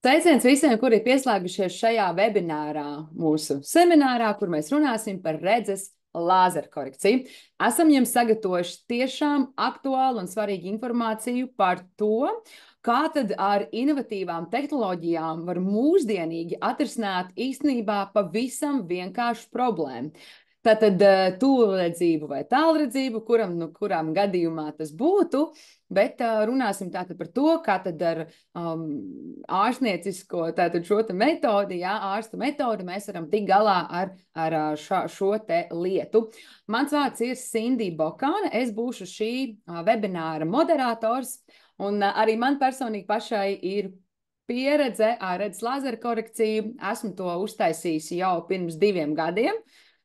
Sveiciens visiem, kuri ir pieslēgušies šajā webinārā, mūsu seminārā, kur mēs runāsim par redzes lāzerkorekciju. Esam jums sagatavojuši tiešām aktuālu un svarīgu informāciju par to, kā tad ar inovatīvām tehnoloģijām var mūsdienīgi atrisināt īstenībā pavisam vienkāršu problēmu. Tātad tūlredzību vai tālredzību, kurām gadījumā tas būtu, bet runāsim tātad par to, kā tad ar ārstniecisko tātad šo te metodi, ārsta metodi mēs varam tikt galā ar šo te lietu. Mans vārds ir Cindy Bokāne, es būšu šī webināra moderators, un arī man personīgi pašai ir pieredze ar redzes lāzerkorekciju. Esmu to uztaisījis jau pirms 2 gadiem.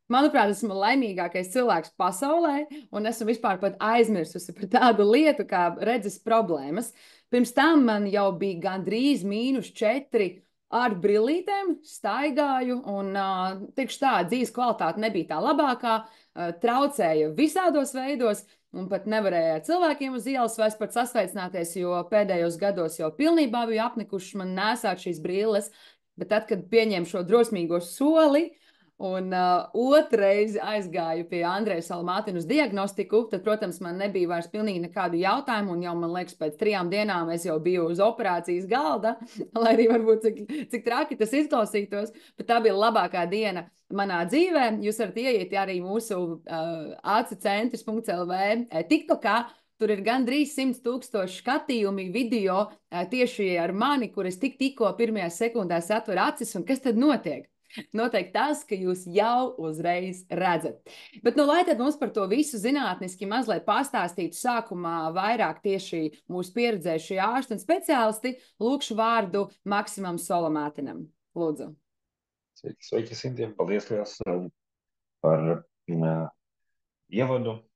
Manuprāt, esmu laimīgākais cilvēks pasaulē, un esmu vispār pat aizmirsusi par tādu lietu kā redzes problēmas. Pirms tam man jau bija gandrīz -4 ar brillītēm, staigāju, un tikšu tā, dzīves kvalitāte nebija tā labākā, traucēja visādos veidos, un pat nevarēja ar cilvēkiem uz ielas vairs pat sasveicināties, jo pēdējos gados jau pilnībā biju apnikuši man nēsāt šīs brilles, bet tad, kad pieņēmu šo drosmīgo soli, un otrreiz aizgāju pie Andreja Salmātina uz diagnostiku, tad, protams, man nebija vairs pilnīgi nekādu jautājumu, un jau, man liekas, pēc 3 dienām es jau biju uz operācijas galda, lai arī varbūt cik traki tas izklausītos, bet tā bija labākā diena manā dzīvē. Jūs varat ieiet arī mūsu acicentrs.lv TikTokā. Tur ir gandrīz 100,000 skatījumi video tieši ar mani, kur es tikko pirmajās sekundēs atveru acis, un kas tad notiek? Noteikti tas, ka jūs jau uzreiz redzat. Bet, lai tad mums par to visu zinātniski mazliet pastāstītu sākumā vairāk tieši mūsu pieredzējušie ārsti un speciālisti, lūkšu vārdu Maksimam Solomātinam. Lūdzu. Sveiki, Sintiem. Paldies liels par ievadu.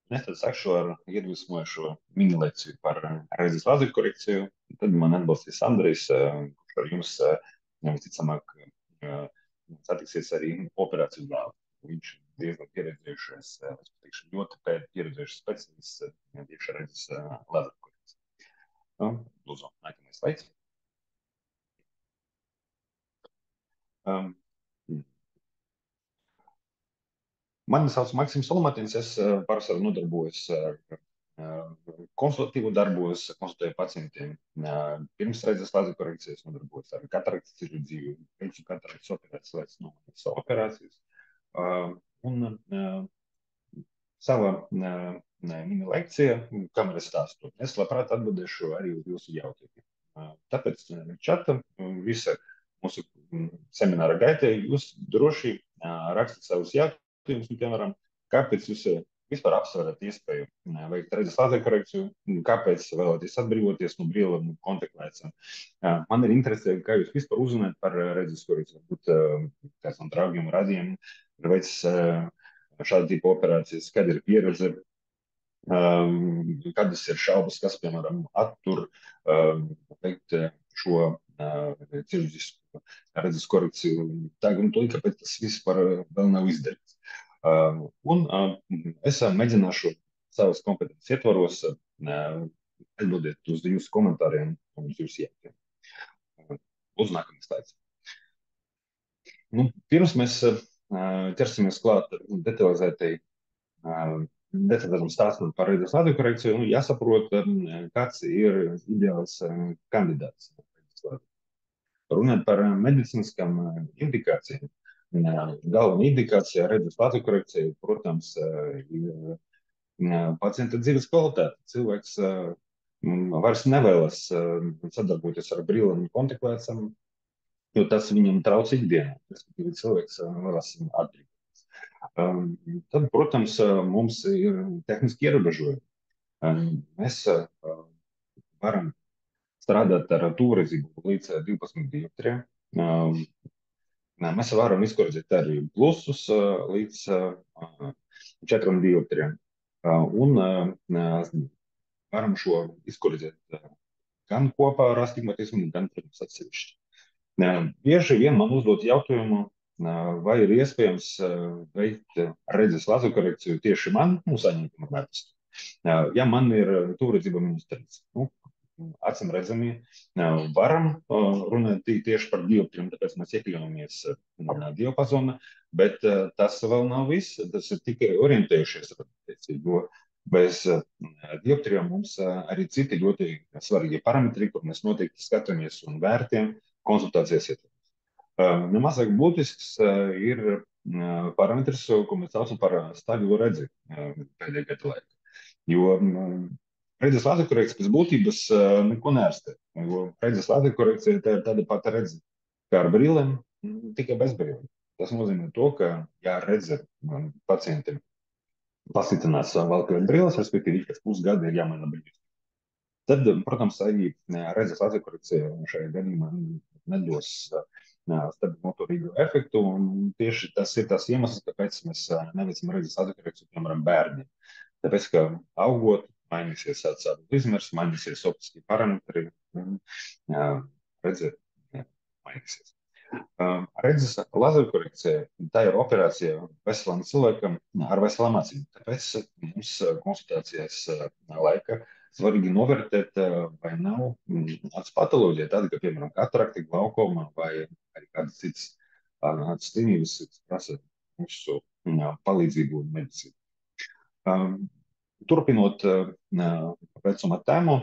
Es tad sakšu ar iedvesmojošo mini lekciju par redzes lāzerkorekciju. Tad man atbalstīs Andrejs, kurš ar jums visticamāk satiksies arī operāciju zālē. Viņš diezgan pieredzējušies, es pateikšu, ļoti pieredzējušies speciālists tieši ar redzes lāzerkorekciju. Lūdzu, nākamais slaids. Mani sauc Maksims Solomātins, es parasti nodarbojos ar konsultatīvu darbos, konsultēju pacientiem. Pirms redzes lāzerkorekcijas nodarbojos ar kataraktas ķirurģiju, veicu kataraktas operācijas, savu operācijas. Un sava mini lekcija, kamēr es stāstu, es labprāt atbildēšu arī uz jūsu jautājumiem. Tāpēc čata visa mūsu semināra gaitē jūs droši rakstat savus jautājumus, piemēram, kāpēc jūs vispār apsverat iespēju veikt redzes lāzerkorekciju, kāpēc vēlaties atbrīvoties no brīvā kontaktlēcām. Man ir interesē, kā jūs vispār uzzināt par redzes korekciju. Varbūt kāds no draugiem, radiem ir veicis šādu tipu operācijas, kad ir pieredze, kādas ir šaubas, kas, piemēram, attur veikt šo ķirurģisku redzes korekciju. Un to, kāpēc tas vispār vēl nav izdarīts. Un es mēģināšu savas kompetences ietvaros atbildēt uz jūsu komentāriem un uz jūsu jautājumiem. Uz nākamais slaids. Pirms mēs ķersimies klāt detalizētam stāstam par redzes lāzerkorekciju, jāsaprot, kāds ir ideāls kandidāts. Runāt par medicīniskām indikācijām. Galvenā indikācija redzes lāzerkorekcija, protams, ir pacienta dzīves kvalitāte. Cilvēks vairs nevēlas sadarboties ar brillēm un kontaktlēcām, jo tas viņam trauc ikdienā. Respektīvi, cilvēks vēlas atbrīvoties. Tad, protams, mums ir tehniski ierobežojumi. Mēs varam strādāt ar tūredzību līdz 12 dioptrijām. Mēs varam izkoreģēt arī plusus līdz 4 dioptrijām. Un varam šo izkoreģēt gan kopā ar astigmatismu, gan, protams, atsevišķi. Bieži vien man uzdot jautājumu, vai ir iespējams veikt redzes lāzerkorekciju tieši man, saņemtam ar vērstu. Ja man ir tūredzība -3. acīm redzami varam runāt tieši par dioptriem, tāpēc mēs iekļaujamies diapazonā, bet tas vēl nav viss, tas ir tikai orientējušies attiecīgi, jo bez dioptrijām mums arī citi ļoti svarīgi parametri, kur mēs noteikti skatāmies un vērtējam konsultācijas ietvaros. Nemazāk būtisks ir parametrs, ko mēs saucam par stabilo redzi pēdējā gada laikā. Jo redzes laserkorekcija pēc būtības neko neārstē. Redzes laserkorekcija tā ir tāda pati redze kā ar brīlēm, tikai bez brīlēm. Tas nozīmē to, ka ja redze pacientiem pasliktinās valkājot brīles, respektīvi pēc pusgada ir jāmaina brīles. Tad, protams, arī redzes laserkorekcija šajā gadījumā nedos stabilu motorīgu efektu, un tieši tas ir tas iemesls, kāpēc mēs neveicam redzes laserkorekciju, piemēram, bērniem. Tāpēc, ka augot, mainīsies atsādu izmērs, mainīsies optiskie parametri, redze mainīsies. Redzes laserkorekcija, tā ir operācija veselam cilvēkam ar veselām acīm. Tāpēc mums konsultācijas laika svarīgi novērtēt, vai nav acu patoloģija, tāda, ka, piemēram, katarakta, glaukoma vai arī kādas citas acu slimības, kas prasa mūsu palīdzību un medicīnu. Turpinot vecuma tēmu,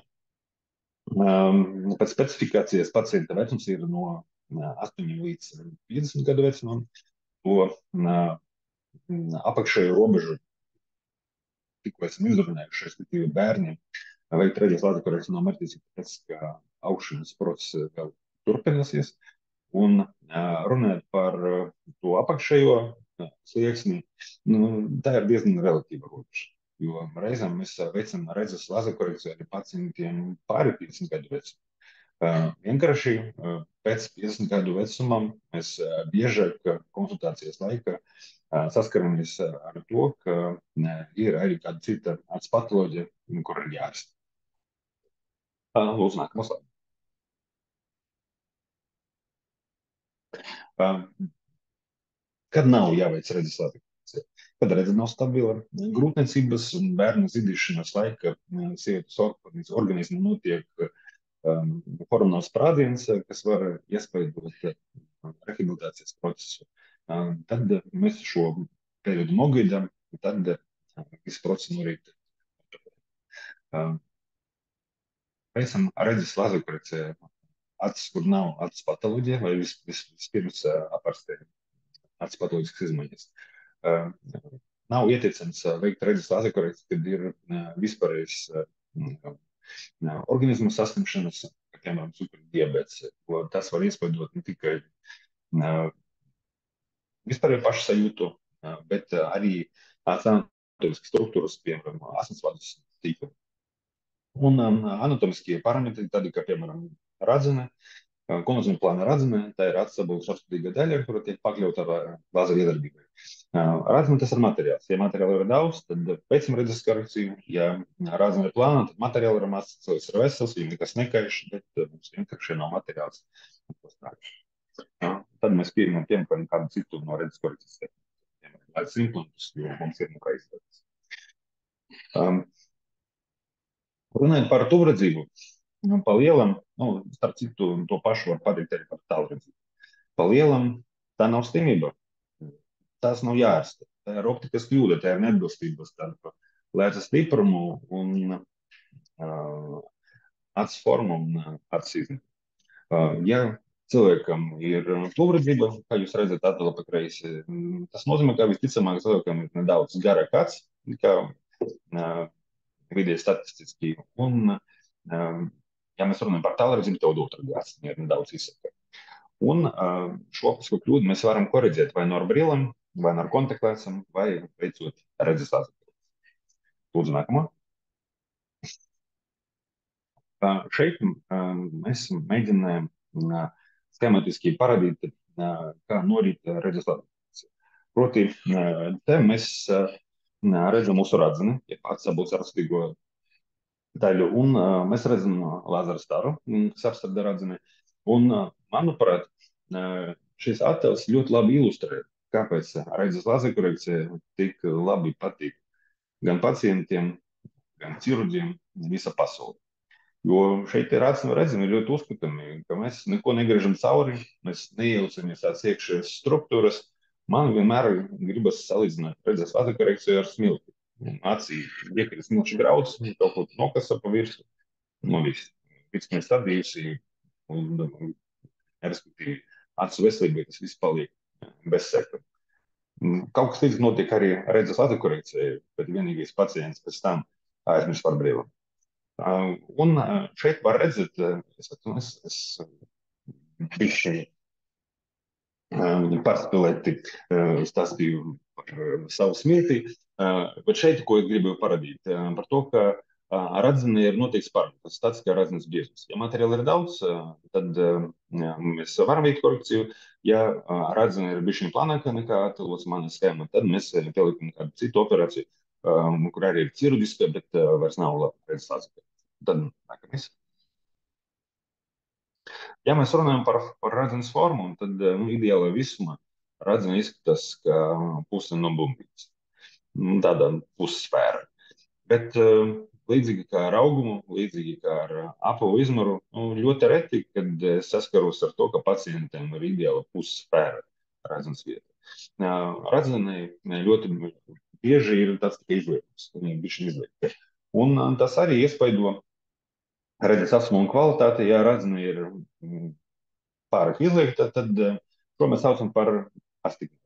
pēc specifikācijas pacienta vecums ir no 8 līdz 50 gadu vecumam, to apakšējo robežu tikko esam izrunājuši, respektīvi bērniem, veikt redzes laserkorekciju nav mērķis, tāpēc, ka augšanas process vēl turpināsies. Un runājot par to apakšējo slieksni, tā ir diezgan relatīva robeža. Jo reizēm mēs veicam redzes laserkorekciju arī pacientiem pāri 50 gadu vecumam. Vienkārši pēc 50 gadu vecumam mēs biežāk konsultācijas laikā saskaramies ar to, ka ir arī kāda cita acu patoloģija, kur ir jāārstē. Lūdzu, nākamā slaidā. Kad nav jāveic redzes laserkorekcija? Kad redze nav stabila, grūtniecības un bērnu zīdīšanas laika sievietes organismu notiek hormonāls sprādziens, kas var iespaidot rehabilitācijas procesu. Tad mēs šo periodu nogaidām, tad viss process norit. Veicam redzes laserkorekciju acis, kur nav acu patoloģija, vai vispirms apārstē acu patoloģiskas izmaiņas. Nav ieteicams veikt redzes laserkorekciju, kad ir vispārējais organismu saslimšanas, piemēram, superdiabēts. Tas var iespaidot ne tikai vispārējo pašsajūtu, bet arī anatomiskas struktūras, piemēram, asinsvadus tīklu. Un anatomiskie parametri, tādi kā, piemēram, radzene, konozuma plāna radzene, tā ir atstabula šaurspīdīga daļa, kura tiek pakļauta ar lāzeru iedarbībai. Radzene tas ir materiāls. Ja materiāla ir daudz, tad veicam redzes korekciju. Ja radzene ir plāna, tad materiāla ir maz, cilvēks ir vesels, viņam nekas nekaiš, bet mums vienkārši nav materiāls. Tad mēs pieņemam kādu citu no redzes korekcijas tehnikām. Acis implantus, jo mums ir nekā izslēgts. Runājot par tuvredzību, pa lielam, starp citu, to pašu var pateikt arī par tālredzību. Pa lielam tā nav slimība, tās nav jāārstē. Tā ir optikas kļūda, tā ir neatbilstība starp lēcas stiprumu un acis formu un acis izmēru. Ja cilvēkam ir tuvredzība, kā jūs redzat, attēlā pa kreisi, tas nozīmē, ka visticamāk cilvēkam ir nedaudz garāk acis, kā vidēji statistiski. Un, ja mēs runājam par tālredzību, tad otrā acis ir nedaudz izsaka. Un šo optisko kļūdu mēs varam koriģēt vai no ar brīlēm, vai no ar kontaktlēcam, vai veicot redzes laserkorekciju. Lūdzu, nākamā. Šeit mēs mēģinājām schematiski parādīt, kā norit redzes laserkorekcija. Proti, te mēs redzam mūsu radzeni, ja atsabuls arstīgo daļu, un mēs redzam lāzera staru, kas apstrādā radzeni. Un, manuprāt, šis attēls ļoti labi ilustrē, kāpēc redzes laserkorekcija tik labi patīk gan pacientiem, gan ķirurģiem, visa pasaulē. Jo šeit ir redzami ļoti uzskatāmi, ka mēs neko negriežam cauri, mēs neiejaucamies tās iekšējās struktūras. Man vienmēr gribas salīdzināt redzes vazokorekciju ar smilti. Acī iekrīt smilšu grauds, kaut ko nokasa pa virsmu, no viss. Viss sadījusi, un, respektīvi, acu veselībai tas viss paliek bez sekām. Kaut kas līdzīgs notiek arī redzes vazokorekcijai, bet vienīgais pacients pēc tam aizmirst par brīvu. Un šeit var redzēt, es bišķi pārspīlēti stāstīju par savu smilti, bet šeit, ko es gribu parādīt, par to, ka radzene ir noteikts parametrs, tāds kā radzenes biezums. Ja materiāla ir daudz, tad mēs varam veikt korekciju. Ja radzene ir bišķiņ plānāka nekā attēlots mana schēma, tad mēs pieliekam kādu citu operāciju, kur arī ir ķirurģiska, bet vairs nav redzes vazokorekcija. Tad nākamais. Ja mēs runājam par radzenes formu, tad ideālajā visumā radzene izskatās kā puse no bumbītes. Tāda pussfēra. Bet līdzīgi kā ar augumu, līdzīgi kā ar apavu izmaru, ļoti reti, kad saskaros ar to, ka pacientiem ir ideāla pussfēra radzenes vieta. Radzenei ļoti bieži ir tāds tikai izliekums, viņa bišķi izliekta. Un tas arī iespaido redzes asmuma kvalitāti. Ja radzene ir pārāk izliekta, tad to mēs saucam par astigmātu.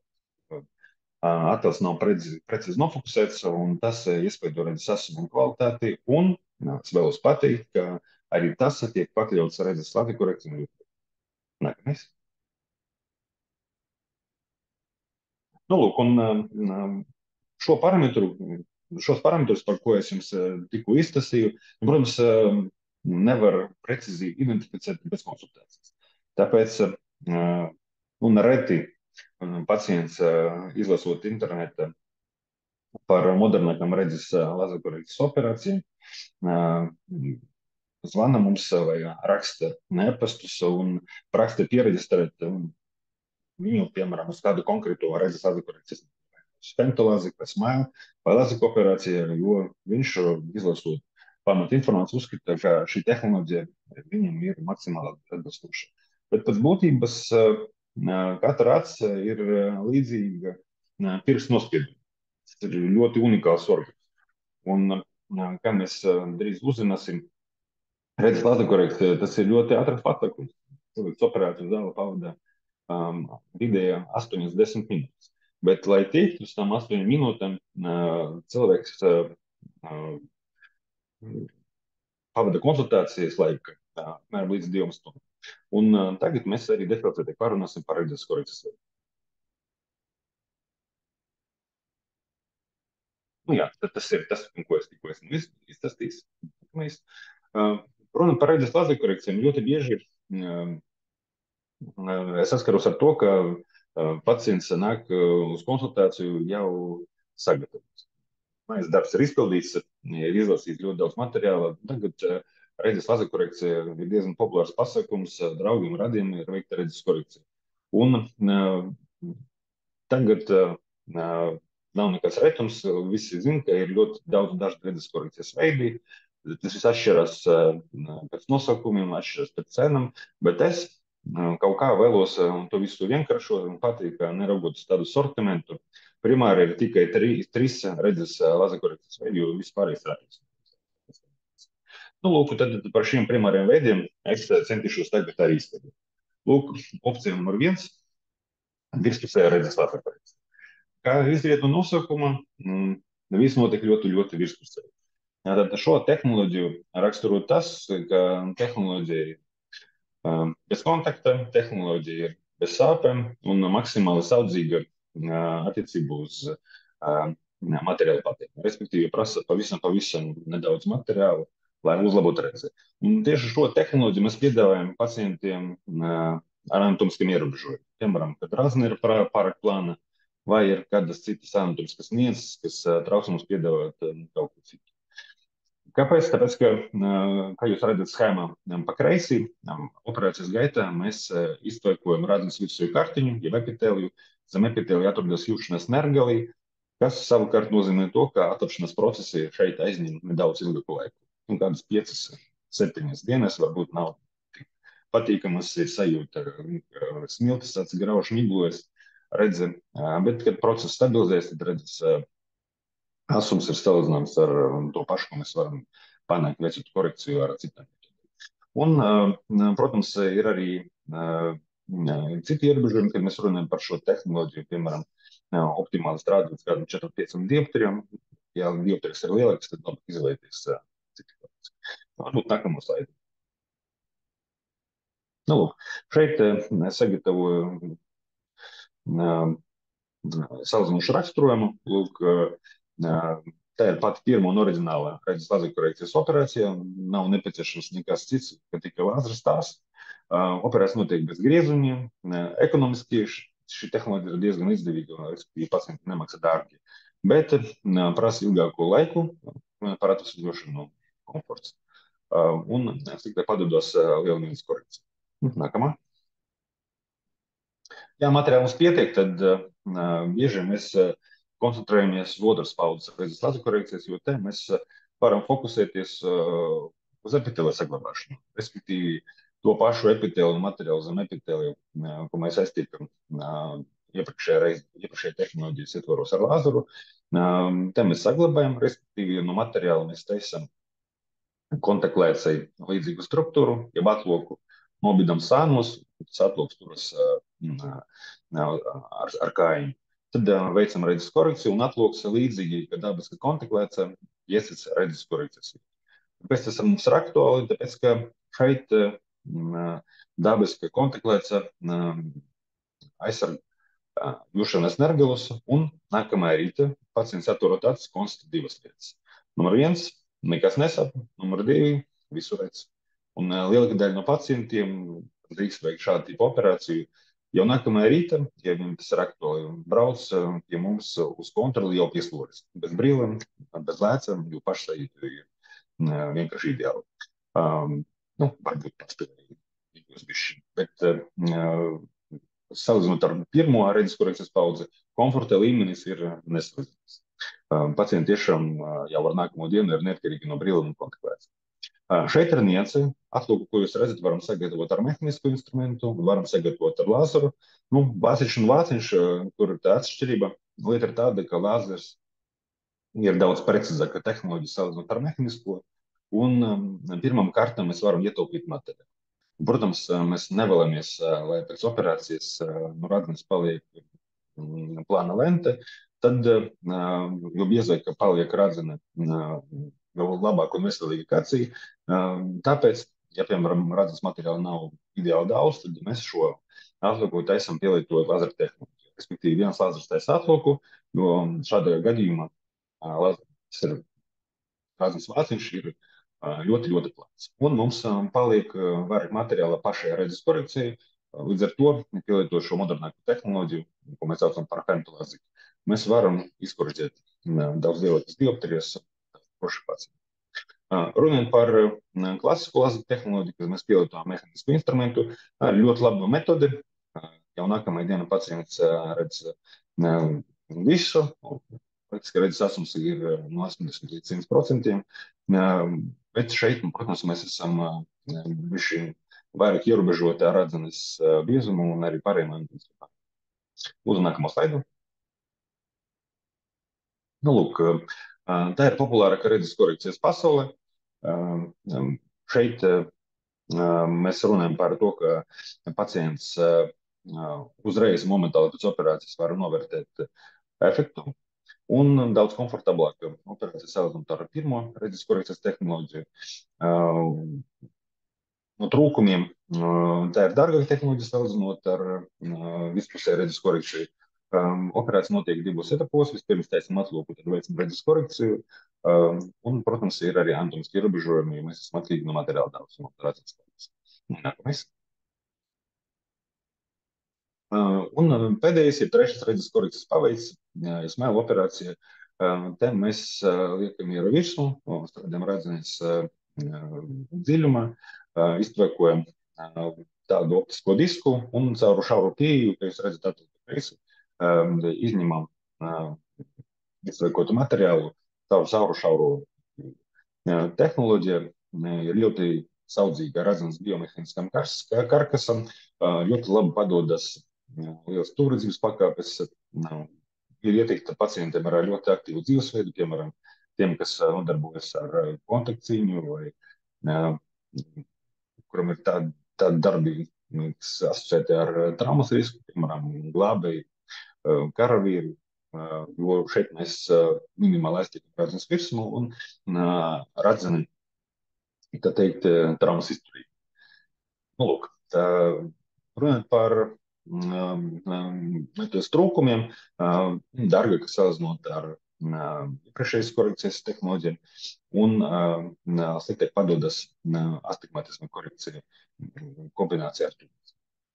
Attēls nav precīzi nofokusēts, un tas iespaido redzes asmuma kvalitāti. Un es vēlos pateikt, ka arī tas tiek pakļauts redzes vazokorekcijai. Nākamais. Nu, lūk, un šos parametrus, par ko es jums tikko izstāstīju, protams, nevar precīzi identificēt bez konsultācijas. Tāpēc, un reti pacients izlasot internetā par modernākām redzes vazokorekcijas operācijām, zvana mums vai raksta e-pastus un raksta pieregistrēt viņu, piemēram, uz kādu konkrēto redzes vazokorekcijas stentolāzi, vai smile, vai lazika operācija, jo viņš izlasot pamat informāciju uzskata, ka šī tehnoloģija viņam ir maksimāli atbilstoša. Bet pēc būtības katra acs ir līdzīga pirkstu nospiedumam. Tas ir ļoti unikāls organs. Un, kā mēs drīz uzzināsim, redzes vazokorekcija, tas ir ļoti ātrs pasākums. Cilvēks operācijas zāle pavada vidēji 8–10 minūtes. Bet, lai tiktu uz tām 8 minūtēm, cilvēks pavada konsultācijas laika līdz 2 stundām. Un tagad mēs arī detalizētāk parunāsim par redzes korekcijas veidu. Nu jā, tas ir tas, ko es tikko esmu izstāstījis. Runa par redzes vazokorekcijām ļoti bieži es saskaros ar to, ka pacients nāk uz konsultāciju jau sagatavots. Mans darbs ir izpildīts, ir izlasīts ļoti daudz materiāla. Tagad redzes vazokorekcija ir diezgan populārs pasākums. Draugiem, radiem ir veikta redzes korekcija. Un tagad nav nekas retums. Visi zina, ka ir ļoti daudz dažādu redzes korekcijas veidi. Tas viss atšķirās pēc nosaukumiem, atšķirās pēc cenām, bet es kaut kā vēlos to visu vienkāršot un pateikt, ka neraugot uz tādu sortimentu, primāri ir tikai 3 redzes vazokorekcijas veidi, jo vispārējais ir attīstības. Nu, lūk, tad par šiem primāriem veidiem es centīšos tagad arī izskatīt. Lūk, opcija numur 1 - virspusēja redzes vazokorekcija. Kā izriet no nosaukuma, viss notiek ļoti, ļoti virspusēji. Tad šo tehnoloģiju raksturo tas, ka tehnoloģija ir bez kontakta, tehnoloģija ir bez sāpēm un maksimāli saudzīga attiecībā uz materiālu patēriņu. Respektīvi, prasa pavisam nedaudz materiālu, lai uzlabotu redzi. Un tieši šo tehnoloģiju mēs piedāvājam pacientiem ar anatomiskiem ierobežojumiem. Piemēram, kad razne ir pārāk plāna, vai ir kādas citas anatomiskas nianses, kas trauc mums piedāvāt kaut ko citu. Kāpēc? Tāpēc, ka, kā jūs redzat schēmā pa kreisi, operācijas gaitā mēs iztvaikojam radzes virsēju kartiņu, jeb epitēliju. Zem epitēlija atrodas jūšanas nergalī, kas savukārt nozīmē to, ka atrapšanas procesi šeit aizņem nedaudz ilgāku laiku, kādas 5 7 dienas varbūt nav tik patīkamas, ir sajūta, smiltis tāds grauž miglojas, redzi, bet, kad process stabilizēs, tad redzes, asums ir salīdzināms ar to pašu, ko mēs varam panākt, veicot korekciju ar citām. Un, protams, ir arī citi ierobežojumi, kad mēs runājam par šo tehnoloģiju, piemēram, optimāli strādāt kādam 4-5 dioptrijam. Ja dioptrijs ir lielāks, tad labāk izvēlēties citu korekciju. Varbūt nākamo slaidu. Nu, lūk, šeit sagatavoju salīdzinošu raksturojumu. Lūk, tā ir pati pirmā un oriģinālā redzes lazerkorekcijas operācija. Nav nepieciešams nekas cits, ka tikai lāzera stāsts. Operācija notiek bez griezumiem. Ekonomiski šī tehnoloģija ir diezgan izdevīga, respektīvi pacienti nemaksā dārgi. Bet prasa ilgāko laiku, parātas uzdošanu komforts. Un tikai padodos lielmīnas korekciju. Nākamā. Ja materiāls pietiek, tad bieži mēs koncentrējamies uz otras paudzes redzes lazerkorekcijas, jo te mēs varam fokusēties uz epitēla saglabāšanu. Respektīvi, to pašu epitēlu materiālu zem epitēliju, ko mēs aiztiekam iepriekšējā tehnoloģijas ietvaros ar lāzeru, te mēs saglabājam, respektīvi, no materiāla mēs taisam kontaktlēcai līdzīgu struktūru, jeb atloku nobidam sānos, tas atloks turas ar kājiņu. Tad veicam redzes korekciju un atloks līdzīgi, ka dabiska kontaktlēca iesits redzes korekcijas. Kāpēc tas mums ir aktuāli? Tāpēc, ka šeit dabiska kontaktlēca aizsarg jūšanas nergalus un nākamajā rīta pacients atturot acis konstatē divas lietas. Numur 1, nekas nesap, numur 2, visu redz. Un lielākā daļa no pacientiem drīkst veikt šādu tipu operāciju. Jau nākamajā rītā, ja viņam tas ir aktuāli, brauc pie mums uz kontroli jau pie slogas. Bez brīlēm, bez lēcām, jo pašsajūta ir vienkārši ideāli. Varbūt paspēlējums bišķi, bet salīdzinot ar pirmo redzes korekcijas paudzi, komforta līmenis ir nesalīdzināms. Pacienti tiešām jau ar nākamo dienu ir neatkarīgi no brīlēm un kontaktlēcām. Šeit ir nianse. Atloku, ko jūs redzat, varam sagatavot ar mehānisku instrumentu, varam sagatavot ar lāzeru. Vāciņš un vāciņš, kur ir tā atšķirība. Lieta ir tāda, ka lāzers ir daudz precīzāka tehnoloģija salīdzinot ar mehānisko, un pirmām kārtām mēs varam ietaupīt materiālu. Protams, mēs nevēlamies, lai pēc operācijas radnes paliek plāna lente, tad, jo biezāk paliek radzene, labāk un veselīga kacija. Tāpēc, ja, piemēram, radzes materiāla nav ideāli daudz, tad mēs šo atloku taisam pielietojot lāzera tehnoloģiju. Respektīvi, viens lāzers taisa atloku, jo šādajā gadījumā radzes vāciņš ir ļoti, ļoti plats. Un mums paliek vairāk materiāla pašai redzes korekcijai, līdz ar to, pielietojot šo modernāko tehnoloģiju, ko mēs saucam par femtolāzi, mēs varam izkoreģēt daudz lielākas dioptrijas pašu pacientu. Runājot par klasisko lazeru tehnoloģiju, kad mēs pielietojam mehānisku instrumentu, ir ļoti laba metode. Jau nākamajā dienā pacients redz visu, ka redzes asums ir no 80 līdz 100%. Bet šeit, protams, mēs esam bišķi vairāk ierobežoti ar radzenes biezumu un arī pārējiem. Uz nākamo slaidu. Lūk, tā ir populārākā redzes korekcijas pasaulē. Šeit mēs runājam par to, ka pacients uzreiz momentāli pēc operācijas var novērtēt efektu un daudz komfortablāk operācijas salīdzinot ar pirmo redzes korekcijas tehnoloģiju. No trūkumiem tā ir dārgāka tehnoloģija salīdzinot ar vispusēju redzes korekciju. Operācija notiek divos etapos. Vispirms taisam atloku, tad veicam redzes korekciju. Un, protams, ir arī anatomiski ierobežojumi, jo mēs esam atkarīgi no materiāla daudzuma. Nākamais. Un pēdējais ir trešais redzes korekcijas paveids, smēlu operācija. Te mēs liekam ieru virsmu, strādājam redzenes dziļumā, iztvekojam tādu optisko disku un caur šauru pieeju, ka jūs redzat atloku kreisi, izņemam izveikotu materiālu caur šauru tehnoloģiju. ir ļoti saudzīga ar redzenes biomehāniskam karkasam, ļoti labi padodas lielas stūrredzības pakāpes. Ir ieteikta pacientiem ar ļoti aktīvu dzīvesveidu, piemēram, tiem, kas nodarbojas ar kontaktscīņu vai kuram ir tāda darbība, kas asociēta ar traumas risku, piemēram, glābēji, karavīri, jo šeit mēs minimāli aiztiekam redzenes virsmu un redzeni, tā teikt, traumas izturību. Nu, lūk, runājot par trūkumiem, dārgāk salīdzinot ar iepriekšējas korekcijas tehnoloģiem un sliktāk padodas astigmatisma korekcija kombinācijā ar to.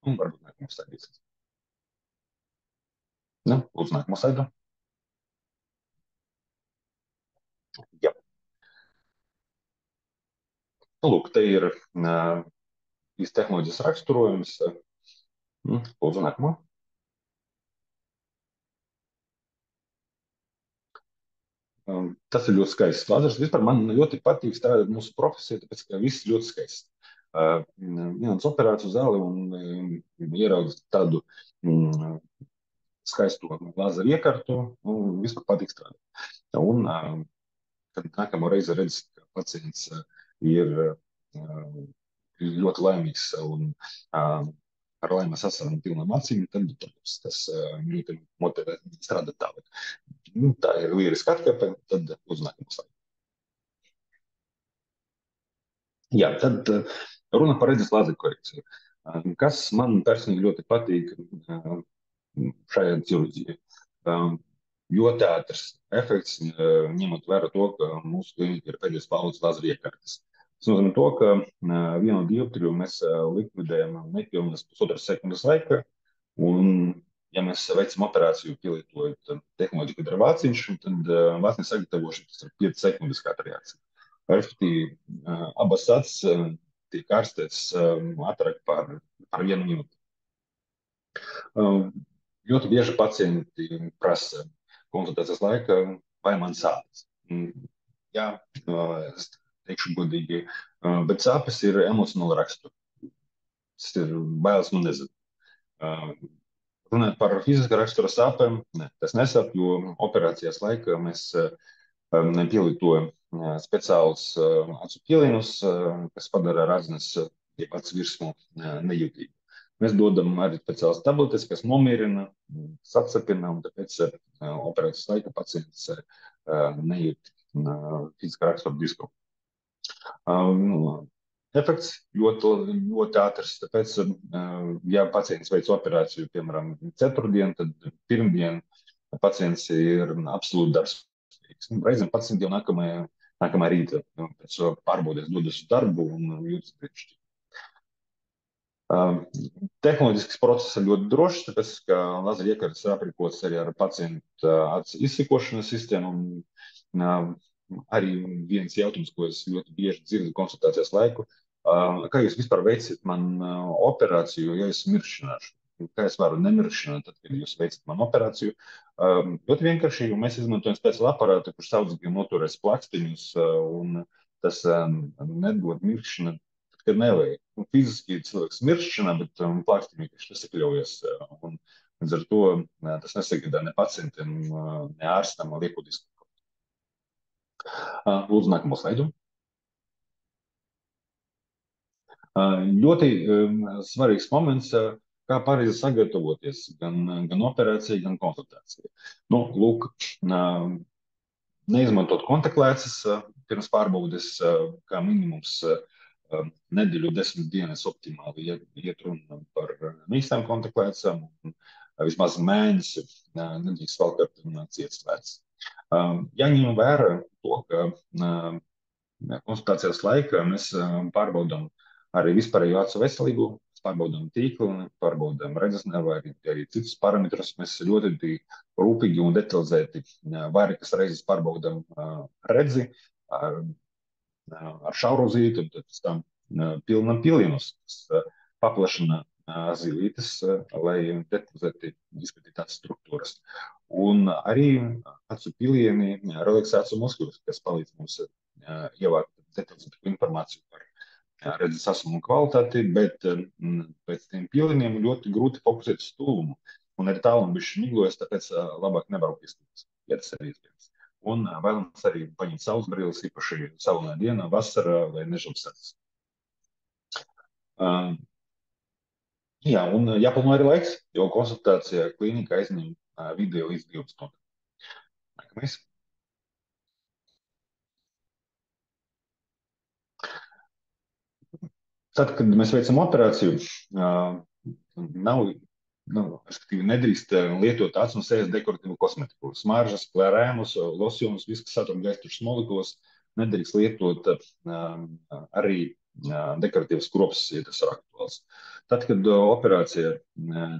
Un varbūt nākamā slaidīs. Nu, lūdzu, nākamā slaidā. Jā. Nu, lūk, te ir šīs tehnoloģijas raksturojums. Lūdzu, nākamā. Tas ir ļoti skaists lāzers. Vispār man ļoti patīk strādāt mūsu profesijā, tāpēc, ka viss ļoti skaists. Viens operāciju zāli un ieraudzīt tādu skaistu lāzeru iekārtu, un vispār patīk strādāt. Un, kad nākamo reizi redz, ka pacients ir ļoti laimīgs un ar laimes asarām pilnām acīm, tad tas ļoti motivē strādāt tālāk. Tā ir līriska atkarpe, tad uznākam slaidu. Jā, tad runa par redzes lāzeru korekciju. Kas man personīgi ļoti patīk šajā ķirurģijā? Ļoti ātrs efekts, ņemot vērā to, ka mūsu klinika ir pēdējais paudzes lāzeru iekārtas. Tas nozīmē to, ka vienu dioptriju mēs likvidējam nepilnas pusotras sekundes laikā, un ja mēs veicam operāciju, pielietojot tehnoloģiju, kad ir vāciņš, tad vāciņa sagatavošana tas ir 5 sekundes katra reakcija. Respektīvi, abas acis tiek ārstēts ātrāk par 1 minūti. Ļoti bieži pacienti prasa konsultācijas laikā, vai man sāpes. Jā, es teikšu godīgi, bet sāpes ir emocionāla rakstura. Tas ir bailes, nu nezinu. Runājot par fiziskā rakstura sāpēm, tas nesāp, jo operācijas laikā mēs pielietojam speciālus acu pielienus, kas padara redzenes acu virsmu nejūtīgu. Mēs dodam arī speciālas tabletes, kas nomierina, sacepina, un tāpēc operācijas laika pacients nejūt fiziskā rakstura diskomfortu. Efekts ļoti ātrs, tāpēc, ja pacients veic operāciju, piemēram, ceturtdien, tad pirmdien pacients ir absolūti darbspējīgs. Reizēm pacienti jau nākamā rīta pēc pārbaudes dodas uz darbu un jūtas brīnišķīgi. Tehnoloģisks process ir ļoti drošs, tāpēc, ka lazeru iekārtas ir aprīkotas arī ar pacientu acu izsekošanas sistēmu. Arī viens jautājums, ko es ļoti bieži dzirdu konsultācijas laiku, kā jūs vispār veicat man operāciju, ja es mirkšķināšu? Kā es varu nemirkšķināt, tad, kad jūs veicat man operāciju? Ļoti vienkārši, jo mēs izmantojam speciālu aparātu, kurš saudzīgi noturēs plakstiņus, un tas nedod mirkšķināt, kad nevajag. Fiziski cilvēks mirkšķina, bet plakstiņi vienkārši nesakļaujas. Līdz ar to tas nesagādā ne pacientiem, ne ārstam lieku diskomfortu. Lūdzu, nākamo slaidu. Ļoti svarīgs moments, kā pareizi sagatavoties gan operācijai, gan konsultācijai. Nu, lūk, neizmantot kontaktlēces pirms pārbaudes, kā minimums nedēļu 10 dienas optimāli, ja iet runa par mīkstām kontaktlēcām, un vismaz mēnesi nedrīkst valkāt cietas lēcas. Jāņem vērā to, ka konsultācijas laikā mēs pārbaudām arī vispārējo acu veselību, pārbaudām tīklu, pārbaudām redzesnervu, arī citus parametrus. Mēs ļoti rūpīgi un detalizēti vairākas reizes pārbaudām redzi ar šauru zīti, un pēc tam pilnam pilienus, kas paplašina zīlītes, lai detalizēti izskatītu tās struktūras. Un arī acu pilieni relaksāciju muskuļus, kas palīdz mums ievākt detalizētu informāciju par redzes asumu un kvalitāti, bet pēc tiem pīlīniem ļoti grūti fokusēt uz tūlumu. Un arī tālum bišķi miglojas, tāpēc labāk nebraukt iztūks, ja tas ir iespējams. Un vēlams arī paņemt saules brilles, īpaši saulē dienā, vasarā vai nežumsats. Jā, un jāplāno arī laiks, jo konsultācija klīnika aizņem video līdz 2 stundām. Nākamais. Tad, kad mēs veicam operāciju, nedrīkst lietot acu un sejas dekoratīvu kosmetiku. Smaržas, klērēmus, losjonus, visu, kas satur gaiztušas molekulas, nedrīkst lietot arī dekoratīvas kropsas, ja tas ir aktuāls. Tad, kad operācija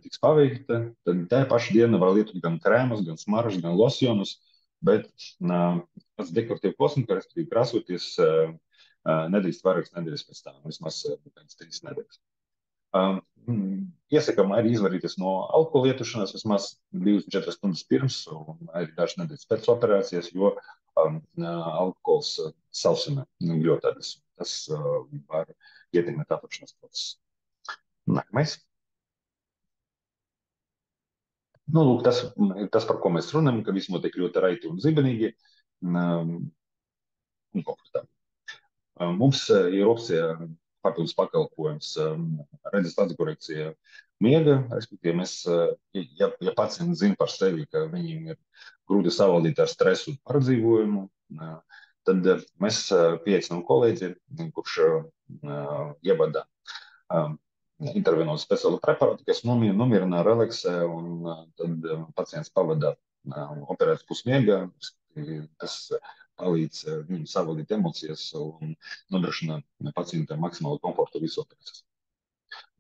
tiks paveikta, tad tajā paša dienā var lietot gan krēmus, gan smaržas, gan losjonus, bet pats dekoratīvu kosmetiku, respektīvi krāsoties, nedrīkst vairākas nedēļas pēc tam, vismaz pēc 3 nedēļas. Iesakām arī izvairīties no alkohola lietošanās vismaz 24 stundas pirms un arī dažas nedēļas pēc operācijas, jo alkohols sausina gļotādas. Tas var ietekmēt apakšanas procesu. Nākamais. Lūk, tas ir tas, par ko mēs runājam, ka viss notiek ļoti raiti un zibenīgi un komfortabli. Mums ir opcija papildus pakalpojums redzes korekcija miega, respektīvi mēs, ja pacienti zina par sevi, ka viņiem ir grūti savaldīt ar stresu un pārdzīvojumu, tad mēs pieaicinām kolēģi, kurš ievada intervenot speciālu preparātu, kas nomierina, relaksē, un tad pacients pavada operācijas pusmiegā, kas palīdz viņu savaldīt emocijas un nodrošina pacientam maksimālu komfortu visu operācijas.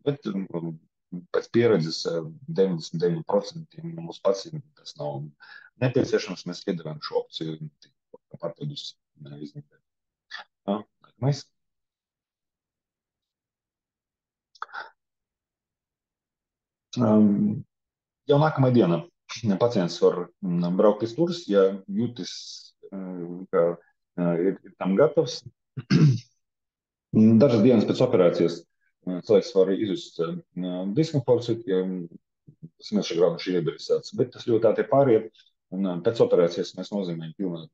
Bet pēc pieredzes 99% mūsu pacienti tas nav nepieciešams, mēs piedāvājam šo opciju papildus izņemtiem. Nākamais. Jau nākamajā dienā pacients var braukt pēc turas, ja jūtas, ka ir tam gatavs. Dažas dienas pēc operācijas cilvēks var izjust diskomfortu, ja smilšu grauduši iebirisāts, bet tas ļoti ātri pāriet, un pēc operācijas mēs nozīmējam pilnēt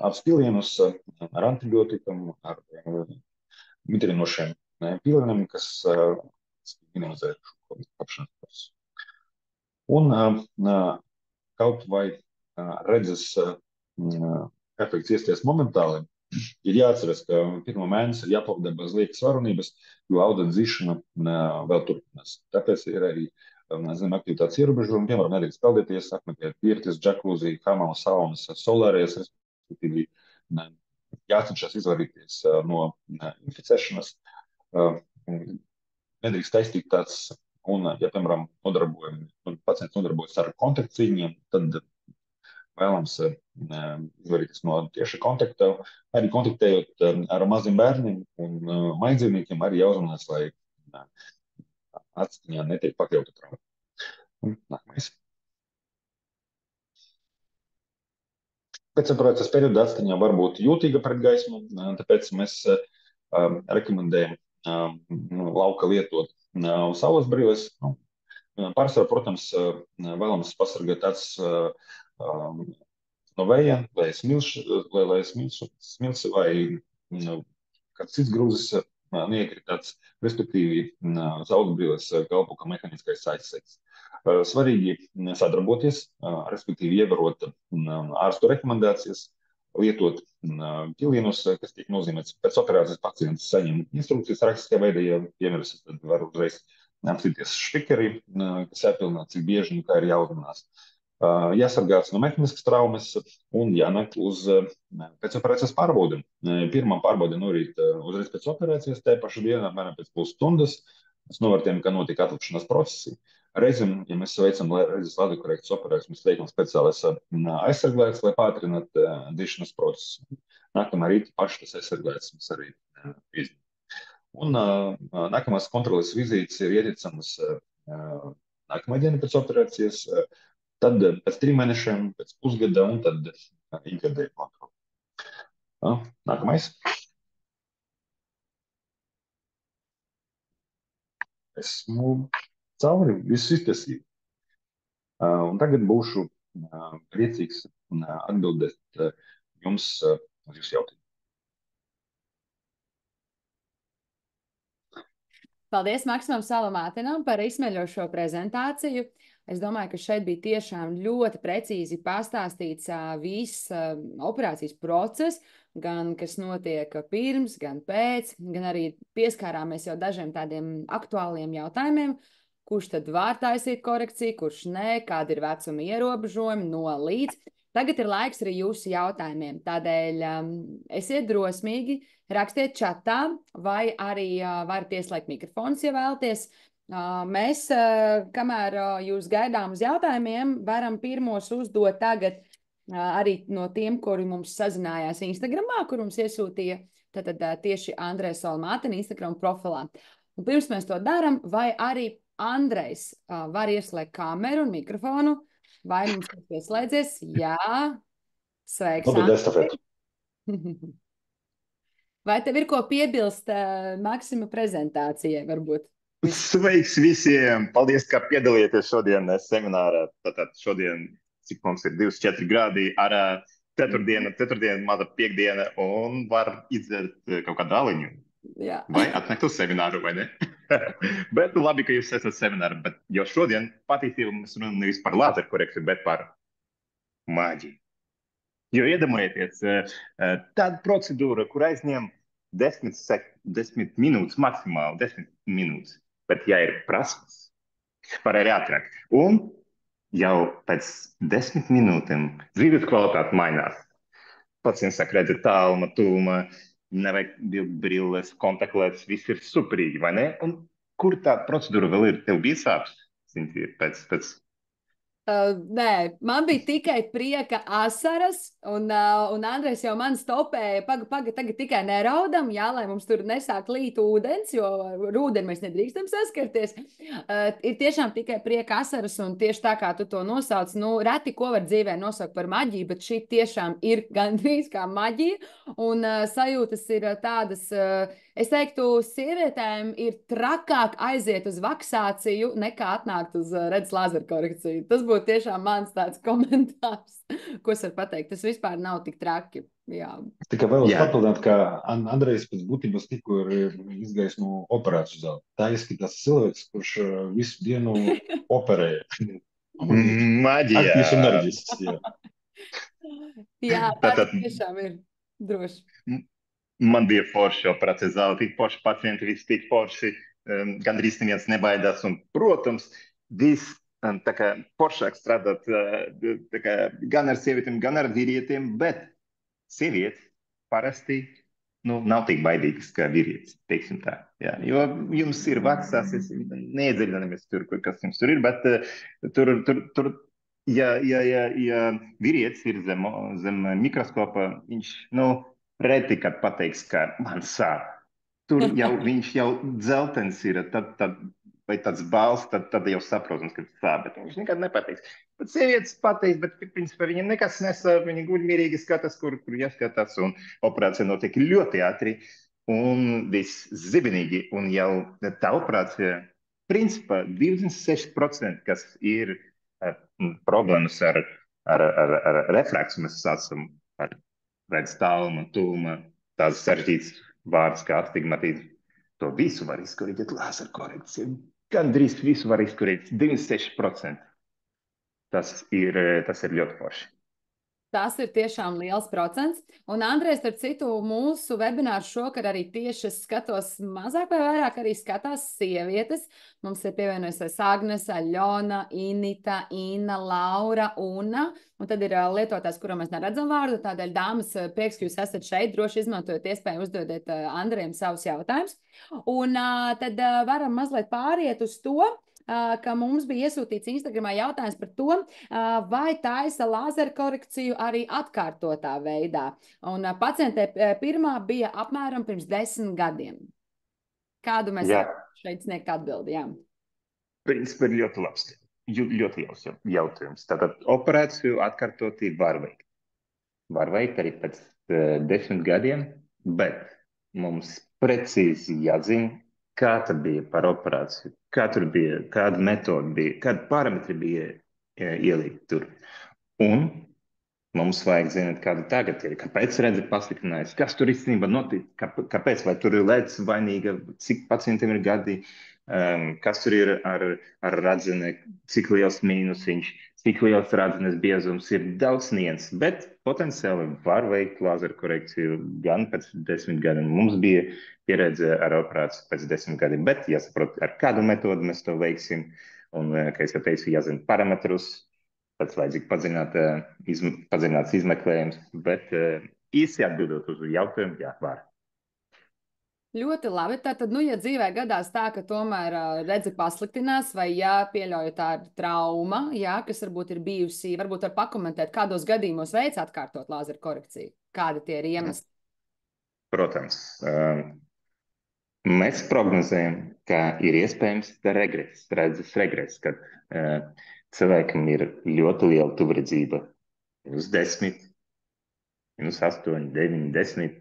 apspilienus ar antibiotikam, ar mitrinošiem pīlēniem, kas minimizē šo apakšanas procesu. Un kaut vai redzes efekts iesties momentāli, ir jāatceras, ka pirmo mēnesi ir jāpavada bez liekas varonības, jo auda dzīšana vēl turpinās. Tāpēc ir arī aktivitātes ierobežojumi, piemēram, nedrīkst peldēties, apmeklēt pirtis, džakuzi, hamamu, saunas, solārijas, respektīvi jācenšas izvairīties no inficēšanas, nedrīkst taistīt tāds, un, ja, piemēram, pacients nodarbojas ar kontaktcīņiem, tad vēlams izvairīties no tieša kontakta, arī kontaktējot ar maziem bērniem un mājdzīvniekiem, arī jāuzmanās, lai acīņā netiek pakļauta trauma. Nākamais. Pēc operācijas perioda acīņā var būt jūtīga pret gaismu, tāpēc mēs rekomendējam lauka lietot saules brilles. Pārsvarā, protams, vēlams pasargāt acis no vēja, lai smilši vai kāds cits grūzis neiekritāts, respektīvi saules brilles kalpo kā mehāniskais aizsegs. Svarīgi sadarboties, respektīvi ievērot ārstu rekomendācijas, lietot pilienus, kas tiek nozīmēts pēc operācijas pacients saņem instrukcijas rakstiskā veidā, ja piemiras, tad var uzreiz apstīties špikeri, kas jāpilnā, cik bieži un kā ir jāuzmanās. Jāsargās no mehāniskas traumas un jānāk uz pēcoperācijas pārbaudēm. Pirmā pārbaude norit uzreiz pēc operācijas, tajā pašā dienā, apmēram pēc pusstundas. Mēs novērtējam, kā notiek atlapšanās procesi. Reizēm, ja mēs veicam redzes ladokorekcijas operācijas, mēs liekam speciālais aizsarglēts, lai pātrinātu dzīšanas procesu. Nākamā rīta paši tas aizsarglēts mēs arī izņem. Un nākamās kontroles vizītes ir ieticamas nākamā diena pēc operācijas, tad pēc 3 mēnešiem, pēc pusgada un tad ikgadēju kontroli. Nākamais. Esmu cauri visu iztaisīju. Un tagad būšu priecīgs atbildēt jums uz jūsu jautājumu. Paldies Maksimam Salamātinam par izsmeļošo prezentāciju. Es domāju, ka šeit bija tiešām ļoti precīzi pastāstīts viss operācijas process, gan kas notiek pirms, gan pēc, gan arī pieskārāmies jau dažiem tādiem aktuāliem jautājumiem, kurš tad var taisīt korekciju, kurš nē, kādi ir vecuma ierobežojumi no līdz. Tagad ir laiks arī jūsu jautājumiem, tādēļ esiet drosmīgi, rakstiet čatā vai arī varat ieslēgt mikrofons, ja vēlaties. Mēs, kamēr jūs gaidām uz jautājumiem, varam pirmos uzdot tagad arī no tiem, kuri mums sazinājās Instagramā, kur mums iesūtīja tad tieši Andrejs Salamātina Instagram profilā. Un pirms mēs to darām, vai arī Andrejs var ieslēgt kameru un mikrofonu, vai mums ir pieslēdzies? Jā, sveiks, Andrej. Vai tev ir ko piebilst Maksima prezentācijai varbūt? Sveiks visiem! Paldies, ka piedalījāties šodien seminārā. Tātad šodien, cik mums ir 24 grādi, ar ceturtdiena, maza piekdiena, un var izdzert kaut kādu aliņu. Jā. Vai atnākt uz semināru, vai ne? Bet labi, ka jūs esat semināru, bet jo šodien patiesībā mēs runājam nevis par lāzeru korekciju, bet par maģiju. Jo iedomājieties, tāda procedūra, kur aizņem 10 minūtes, maksimāli 10 minūtes, bet ja ir prasmes, var arī ātrāk. Un jau pēc 10 minūtēm dzīves kvalitāte mainās. Pacients sāk redzēt tāluma, tūma, nevajag brilles, kontaktlētas, viss ir superīgi, vai ne? Un kur tā procedūra vēl ir? Tev bija sāpes? Pēc Nē, man bija tikai prieka asaras, un Andrejs jau man stopēja, tagad tikai neraudam, jā, lai mums tur nesāk līt ūdens, jo ar ūdeni mēs nedrīkstam saskarties. Ir tiešām tikai prieka asaras, un tieši tā kā tu to nosauc, reti ko var dzīvē nosaukt par maģiju, bet šī tiešām ir gandrīz kā maģija, un sajūtas ir tādas, es teiktu, sievietēm ir trakāk aiziet uz vaksāciju, nekā atnākt uz redzes lāzeru korekciju. Tas būtu tiešām mans tāds komentārs, ko es varu pateikt. Tas vispār nav tik traki. Jā. Tikai vēlos papildināt, ka Andrejs pēc būtības tikko ir izgājis no operācijas zāles. Tā izskatās cilvēks, kurš visu dienu operē. Maģija! Aktīvs un enerģisks, jā. Jā, tā tiešām ir droši. Man bija forši operācija zāle, tik forši pacienti, visi tik forši, gandrīz neviens nebaidās. Un, protams, viss tā kā foršāk strādāt gan ar sievietēm, gan ar vīrietiem, bet sievietes parasti nav tik baidīgas kā vīrietis, teiksim tā. Jā. Jo jums ir vaksās, es neiedziļināmies tur, kas jums tur ir, bet tur ja vīrietis ir zem mikroskopa, viņš, reti, kad pateiks, ka man sāp. Tur jau viņš jau dzeltens ir, vai tāds bāls, tad jau saprotams, ka sāp, bet viņš nekad nepateiks. Bet sievietes pateiks, bet principā viņam nekas nesāp, viņi guļ mierīgi skatās, kur jāskatās, un operācija notiek ļoti ātri un viss zibenīgi, un jau tā operācija, principā 26%, kas ir problēmas ar refraksu, mēs sācam ar redz tāluma, tūma, tās sarežģītas vārds kā astigmatīzms. To visu var izkorrigēt lāzeru korekciju. Gandrīz visu var izkorrigēt 96%. Tas ir ļoti forši. Tas ir tiešām liels procents. Un, Andrejs, starp citu, mūsu webināru šokar arī tieši es skatos mazāk vai vairāk arī skatās sievietes. Mums ir pievienojusies Agnese, Aļona, Inita, Ina, Laura, Una. Un tad ir lietotājs, kuram mēs neredzam vārdu. Tādēļ, dāmas, prieks, ka jūs esat šeit. Droši izmantojot iespēju uzdodiet Andrejam savus jautājumus. Un tad varam mazliet pāriet uz to, ka mums bija iesūtīts Instagramā jautājums par to, vai taisa lāzeru korekciju arī atkārtotā veidā. Un pacientē pirmā bija apmēram pirms 10 gadiem. Kādu mēs šeit sniegt atbildi? Jā. Principā ir ļoti labs, ļoti jautājums. Tātad operāciju atkārtoti var veikt. Var veikt arī pēc 10 gadiem, bet mums precīzi jāzina, kā tas bija par operāciju, kā tur bija, kāda metode bija, kādi parametri bija ielikt tur. Un mums vajag zināt, kāda tagad ir, kāpēc redzi pasliktinājusi, kas tur īstenībā notiek, kāpēc, vai tur ir lēts vainīga, cik pacientiem ir gadi, kas tur ir ar radzeni, cik liels mīnusiņš, cik liels radzenes biezums, ir daudz niens, bet potenciāli var veikt lāzeru korekciju gan pēc 10 gadiem. Mums bija pieredze ar operāciju pēc 10 gadiem, bet jāsaprot, ar kādu metodu mēs to veiksim, un, kā es jau teicu, jāzina parametrus, pēc vajadzīgi padziļināts izmeklējums, bet īsi atbildot uz jautājumu, jā, var. Ļoti labi. Tātad, ja dzīvē gadās tā, ka tomēr redzi pasliktinās, vai pieļauj tā trauma, kas varbūt ir bijusi, varbūt var pakomentēt, kādos gadījumos veic atkārtot lāzeru korekciju? Kādi tie ir iemesli? Protams. Mēs prognozējam, ka ir iespējams redzes regress, kad cilvēkam ir ļoti liela tuvredzība. -10, -8, -9, -10.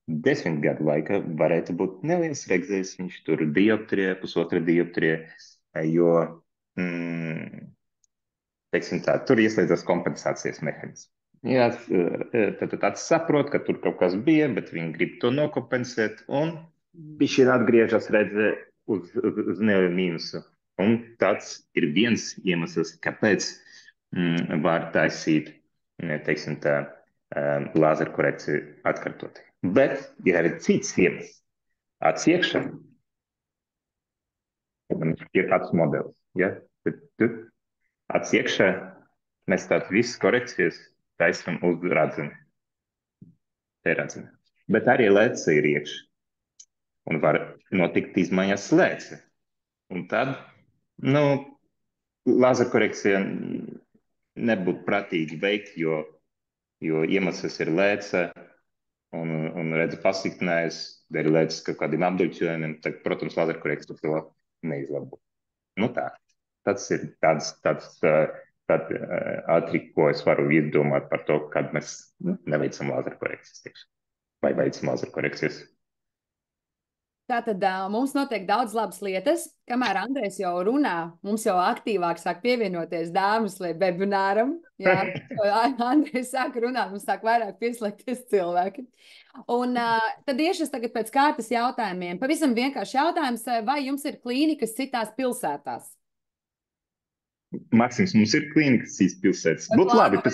10 gadu laikā varētu būt neliels regress, viņš tur dioptrija, pusotra dioptrija, jo, teiksim tā, tur ieslēdzas kompensācijas mehānisms. Jā, tad tāds saprot, ka tur kaut kas bija, bet viņi grib to nokompensēt, un viņš ir atgriežas redze uz nelielu mīnusu. Un tāds ir viens iemesls, kāpēc var taisīt, teiksim tā, lāzeru korekciju atkārtot. Bet ir arī cits iemesls. Acs iekšā ir tāds modelis. Ja? Acs iekšā mēs tādas visas korekcijas taisam uz radzeni. Te radzeni. Bet arī lēce ir iekšā. Un var notikt izmaiņas lēce. Un tad, lāzeru korekcija nebūtu prātīgi veikt, jo iemesls ir lēce, un redzi pasliktinājusi, dēļ lēcas kaut kādiem apduļķojumiem, tad, protams, lāzeru korekcija to neizlabo. Tā. Tas ir tāds ātri, ko es varu izdomāt par to, kad mēs neveicam lāzeru korekcijas. Vai veicam lāzeru korekcijas. Tātad mums notiek daudz labas lietas. Kamēr Andrejs jau runā, mums jau aktīvāk sāk pievienoties dāmas webināram. Jā, Andrejs sāk runāt, mums sāk vairāk pieslēgties cilvēki. Un tad iešu tagad pēc kārtas jautājumiem. Pavisam vienkārši jautājums, vai jums ir klīnikas citās pilsētās? Maksims, mums ir klīnikas citās pilsētās. Būtu labi,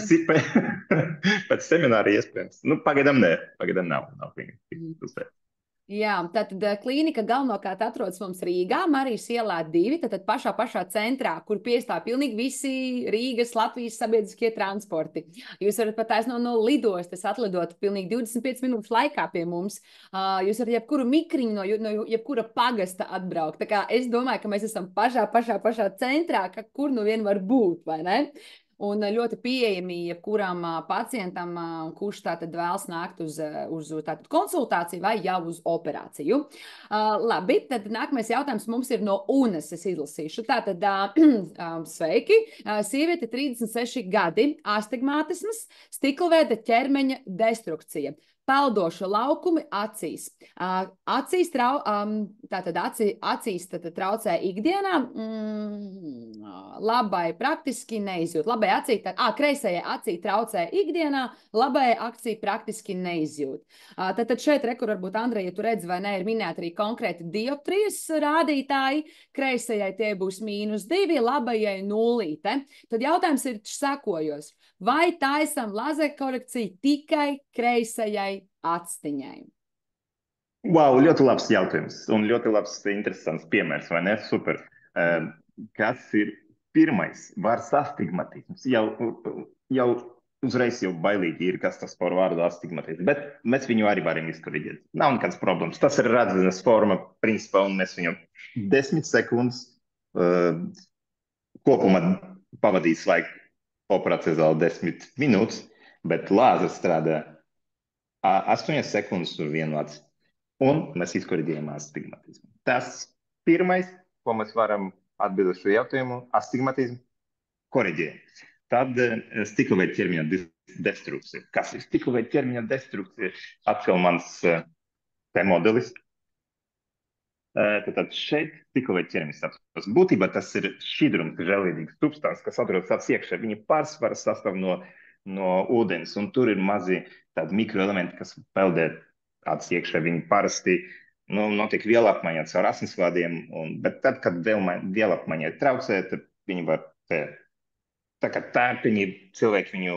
pēc semināra iespējams. Pagaidām nē, pagaidām nav klīnikas citās pilsētās. Jā, tātad klīnika galvenokārt atrodas mums Rīgā, Marijas ielā 2, tātad pašā centrā, kur piestāv pilnīgi visi Rīgas, Latvijas sabiedriskie transporti. Jūs varat pat taisno no lidostas atlidot pilnīgi 25 minūtes laikā pie mums. Jūs varat jebkuru mikriņu no jebkura pagasta atbraukt. Tā kā es domāju, ka mēs esam pašā centrā, kur nu vien var būt, vai ne? Un ļoti pieejami jebkuram pacientam, kurš tātad vēlas nākt uz tātad konsultāciju vai jau uz operāciju. Labi, tad nākamais jautājums mums ir no Unes, es izlasīšu. Tātad, sveiki, sieviete 36 gadi, astigmatisms, stiklveida ķermeņa destrukcija. Peldoša laukumi acīs. Acīs traucē ikdienā, labai praktiski neizjūt. Kreisajai acī traucē ikdienā, labai acī praktiski neizjūt. Tad šeit, kur varbūt, Andrej, ja tu redzi vai ne, ir minēti arī konkrēti dioptrijas rādītāji. Kreisajai tie būs -2, labajai 0. Tad jautājums ir sekojos. Vai taisam lāzeru korekciju tikai kreisajai acstiņai? Wow, ļoti labs jautājums un ļoti labs, interesants piemērs, vai ne? Super. Kas ir pirmais? Vārds astigmatisms. Jau uzreiz jau bailīgi ir, kas tas par vārdu astigmatisms, bet mēs viņu arī varam izkorrigēt. Nav nekāds problēmas. Tas ir radzenes forma, principā, un mēs viņu 10 sekundes kopumā pavadīs laiku. Operācija zāle 10 minūtes, bet lāzers strādā 8 sekundes uz vienu aci. Un mēs izkorrigējam astigmatismu. Tas pirmais, ko mēs varam atbildēt šo jautājumu, astigmatismu korrigējam. Tad stikla veida ķermeņa destrukcija. Kas ir stikla veida ķermeņa destrukcija? Atkal mans te modelis. Tad šeit stikla veida ķermeņa sastāvs. Būtībā tas ir šķidrums, žēlīdīgs substance, kas atrodas tāds iekšā. Viņa pārsvara sastāv no ūdens, un tur ir mazi tādi mikroelementi, kas peldē tāds iekšā. Viņi parasti notiek vielapmaiņā caur asinsvadiem, bet tad, kad vielapmaiņa ir traucēta, tad viņi var tā kā tērpiņi, cilvēki viņu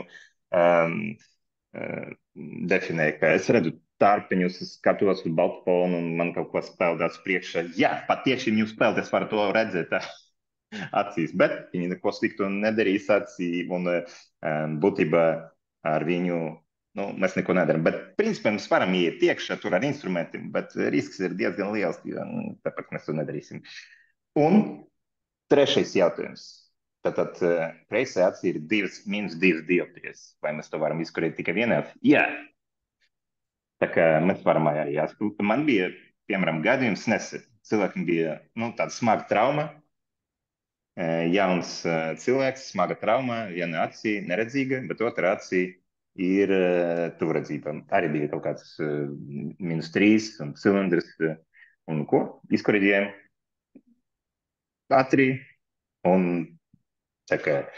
definē, ka es redzu tārpiņus, es skatos uz baltu fonu un man kaut ko speldās priekšā. Jā, patiešām jūs spēlēt, es varu to redzēt acīs, bet viņi neko sliktu nedarīs acī un būtībā ar viņu, mēs neko nedaram. Bet principā mēs varam iet iekšā tur ar instrumentiem, bet risks ir diezgan liels, tāpēc mēs to nedarīsim. Un trešais jautājums. Tātad kreisajā acī ir -2 dioptrijas. Vai mēs to varam izkurēt tikai vienā? Jā. Tā kā mēs varam arī jāskatīt. Man bija, piemēram, gadījums nesen. Cilvēkam bija tāda smaga trauma. Jauns cilvēks, smaga trauma, viena acī neredzīga, bet otra acī ir tuvredzība. Arī bija kaut kāds -3 un cilindrs. Un ko? Izkorīdījām ātri un tā kā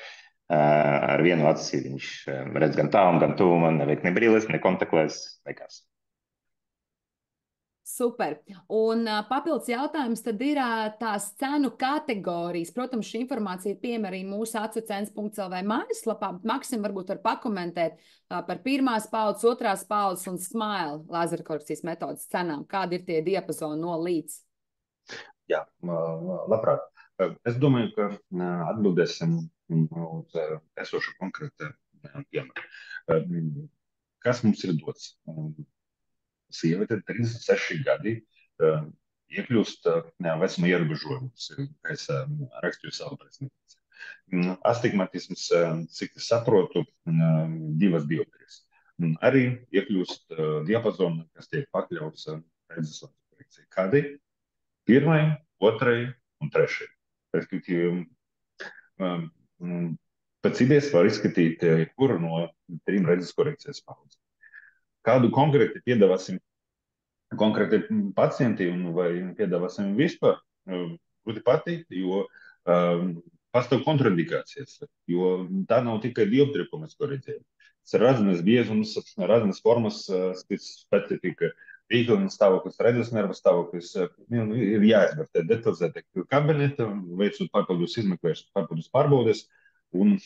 ar vienu aci viņš redz gan tālu, gan tuvu, man nevajag ne brīles, ne kontaklēs, nekas. Super. Un papildus jautājums tad ir tās cenu kategorijas. Protams, šī informācija ir pieejama arī mūsu acocens.lv mājaslapā. Maksim varbūt var pakomentēt par pirmās paudzes, otrās paudzes un smile lazerkorekcijas metodas cenām. Kādi ir tie diapazoni no līdz? Jā, labprāt. Es domāju, ka atbildēsim uz esošu konkrētu piemēru. Kas mums ir dots? Sieviete 36 gadi iekļūst vecuma ierobežojumus, es rakstīju savu prezentāciju. Astigmatisms, cik es saprotu, 2 dioptrijas. Arī iekļūst diapazonu, kas tiek pakļauts redzes korekcijai. Kādi? 1, 2 un 3. Respektīvi, pēc idejas var izskatīt kuru no 3 redzes korekcijas paudzēm. Kādu konkrēti piedāvāsim konkrēti pacienti vai piedāvāsim vispār, grūti pateikt, jo pastāv kontraindikācijas, jo tā nav tikai dioptrija, ko mēs korrigējam. Tas ir raznas biezums, raznas formas specifika, rīkliņa stāvoklis, redzes nerva stāvoklis, ir jāizvērtē detalizēti kabineti, veicot papildus izmeklēšanas, papildus pārbaudes, un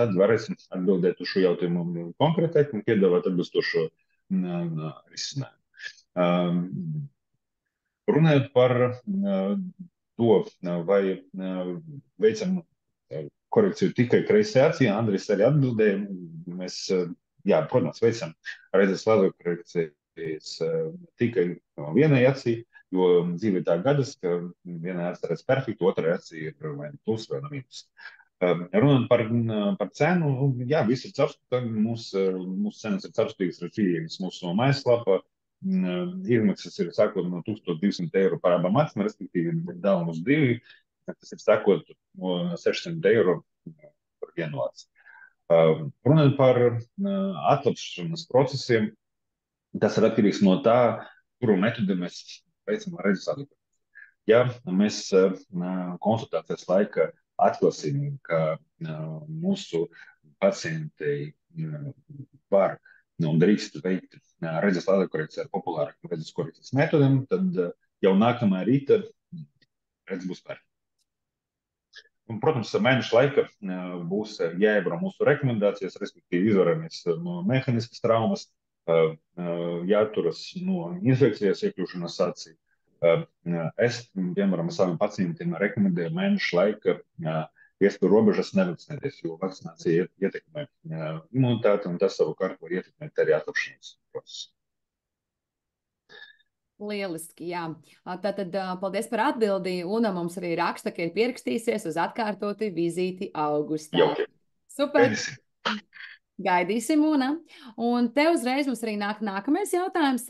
tad varēsim atbildēt uz šo jautājumu konkrētāk un piedāvāt atbilstošo risinājumu. Runājot par to, vai veicam korekciju tikai kreisajā acī, Andris arī atbildēja. Mēs, protams, veicam redzes lazeru korekcijas tikai vienai acī, jo dzīve tā gadas, ka vienai acī redz perfekti, otrai acī ir vai plus vai mīnus. Runājot par cenu, viss ir caurskatāms, mūsu cenas ir caurskatāmas, ir pieejamas mūsu mājaslapā. Izmaksas ir sākot no 1200 eiro par abām acīm, respektīvi dalam uz 2, tas ir sākot no 600 eiro par vienu aci. Runājot par atlapšanas procesiem, tas ir atkarīgs no tā, kuru metodi mēs veicam redzes atklāšanu. Ja mēs konsultācijas laikā atklāsim, ka mūsu pacienti var un drīkst veikt redzes laserkorekciju ar populārākiem redzes korekcijas metodiem, tad jau nākamā rīta redzes būs perfekta. Un, protams, mēnešu laika būs jāiebaro mūsu rekomendācijas, respektīvi izvaramies no mehaniskas traumas, jāturas no infekcijas iekļūšanas acī. Es, piemēram, saviem pacientiem rekomendēju mēnešu laika iespēju robežas nevakcinēties, jo vakcinācija ietekmē imunitāti, un tas savukārt var ietekmēt arī atlapšanas procesu. Lieliski, jā. Tātad paldies par atbildi. Una mums arī raksta, ka ir pierakstīsies uz atkārtoti vizīti augustā. Jauki. Super. Gaidīsim. Gaidīsim, Una. Un te uzreiz mums arī nāk nākamais jautājums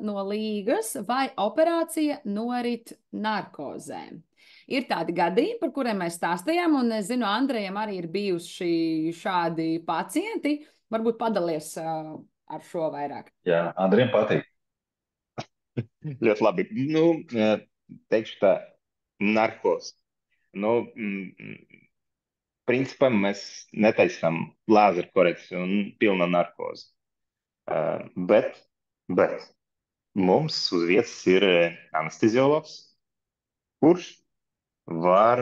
no Līgas. Vai operācija norit narkozē? Ir tādi gadījumi, par kuriem mēs stāstījām, un es zinu, Andrejam arī ir bijuši šādi pacienti. Varbūt padalies ar šo vairāk. Jā, Andriem patīk. Ļoti labi. Nu, teikšu tā, narkoze. Nu, principā mēs netaisām lāzeru korekciju un pilna narkozi. Bet mums uz vietas ir anesteziologs, kurš var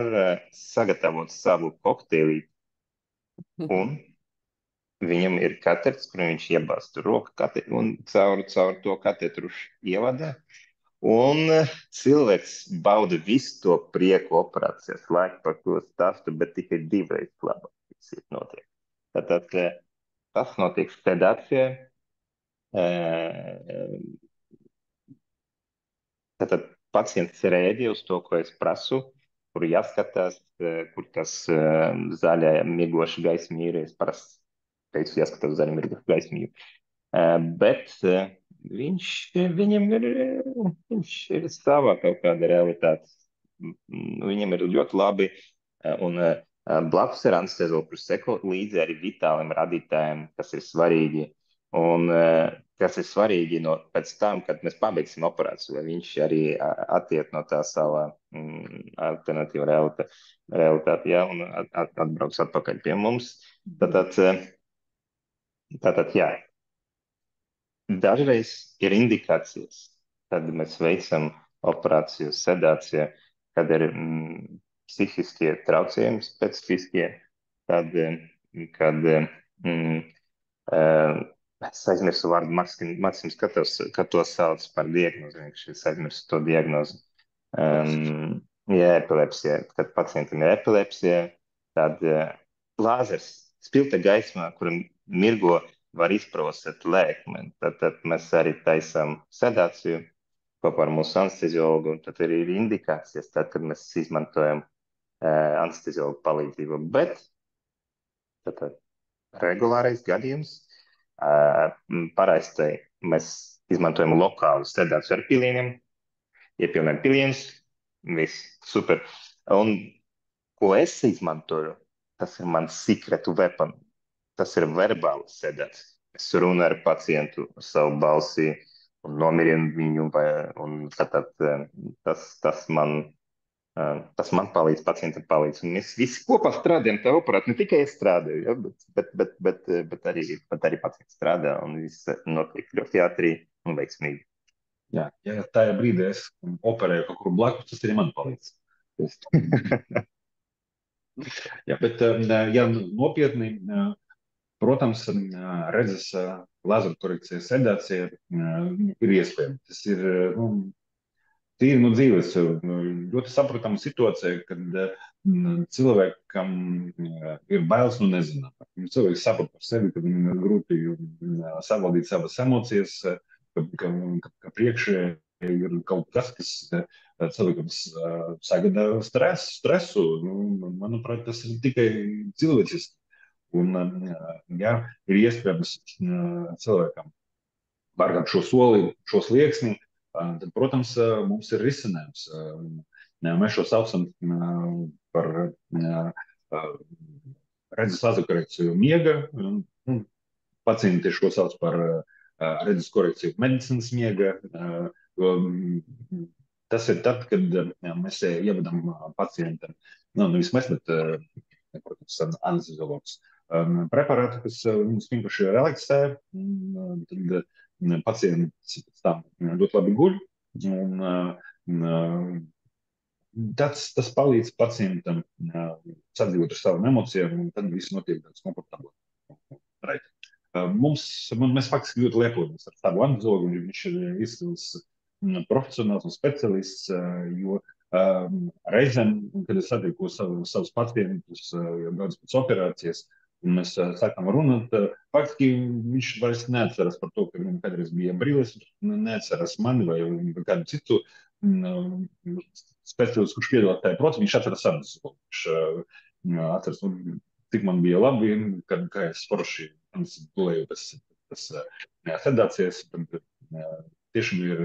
sagatavot savu kokteili, un viņam ir katets, kur viņš iebāzt roku un caur to katetru ievada. Un cilvēks bauda visu to prieku operācijas laiku, par ko stāstu, bet tikai 2 reizes labāk viss notiek. Tātad tas notiek sedācijā. Tātad pacients rēģē uz to, ko es prasu, kur jāskatās, kur tas zaļā migoša gaismība ir. Es parasti teicu, jāskatās uz zaļā migoša gaismību. Bet viņam ir savā kaut kāda realitāte. Viņam ir ļoti labi, un blakus ir anesteziologs, kurš seko līdzi arī vitāliem radītājiem, kas ir svarīgi. Un kas ir svarīgi pēc tam, kad mēs pabeigsim operāciju, lai viņš arī attiek no tā savā alternatīva realitāte, ja, un atbrauks atpakaļ pie mums. Tātad jā. Dažreiz ir indikācijas, kad mēs veicam operāciju sedācijā, kad ir psihiskie traucējumi specifiskie, kad es aizmirsu vārdu, Maksims, kā to sauc par diagnozi, es aizmirsu to diagnozi. Ja epilepsija, kad pacientam ir epilepsija, tad lāzers spilgta gaismā, kuram mirgo, var izprosēt lēkmeni. Tad mēs arī taisām sedāciju kopā ar mūsu anesteziologu, un tad arī ir indikācijas, tad, kad mēs izmantojam anesteziologu palīdzību. Bet tad regulārais gadījums parasti mēs izmantojam lokālu sedāciju ar pilīniem, iepilnējam pilīnus, viss super. Un ko es izmantoju, tas ir mans secret weapon. Tas ir verbāls sedāts. Es runāju ar pacientu ar savu balsi un nomierinu viņu, un tas man palīdz, pacientam palīdz. Un mēs visi kopā strādājam tā operācijā, ne tikai es strādāju, ja, bet arī pacients strādā, un viss notiek ļoti ātri un veiksmīgi. Jā, ja tajā brīdī es operēju kaut kur blakus, tas arī man palīdz. Jā, bet ja nopietni, protams, redzes lāzera korekcijas sedācija ir iespējama. Tas ir tīri no dzīves ļoti saprotama situācija, kad cilvēkam ir bailes no nezināmā. Cilvēks saprot par sevi, ka viņam ir grūti savaldīt savas emocijas, ka priekšē ir kaut kas, kas cilvēkam sagada stresu. Manuprāt, tas ir tikai cilvēciski. Un, ja ir iespējams cilvēkam pārgāt šo soli, šo slieksni, tad, protams, mums ir risinājums. Mēs šo saucam par redzes lāzera korekciju miega. Pacienti šo sauc par redzes korekciju medicīnas miega. Tas ir tad, kad mēs ievadam pacientam, nevis mēs, bet, protams, anesteziologs. Preparāti, kas mums vienkārši relaksē, tad pacients tam ļoti labi guļ, un tas palīdz pacientam sadzīvot ar savām emocijām, un tad viss notiek tāds komfortablāk. Mēs faktiski ļoti lepojamies ar savu anesteziologu, viņš ir izcils profesionāls un speciālists, jo reizēm, kad es satieku savus pacientus gadus pēc operācijas, un mēs sākam runāt, faktiski viņš vairs neatceras par to, ka viņam kādreiz bija brilles, neatceras mani vai kādu citu speciālistu, kurš piedalās tajā procesā, viņš atceras anesteziologu. Viņš atceras, cik man bija labi, kā es forši gulēju bez sedācijas. Tiešām ir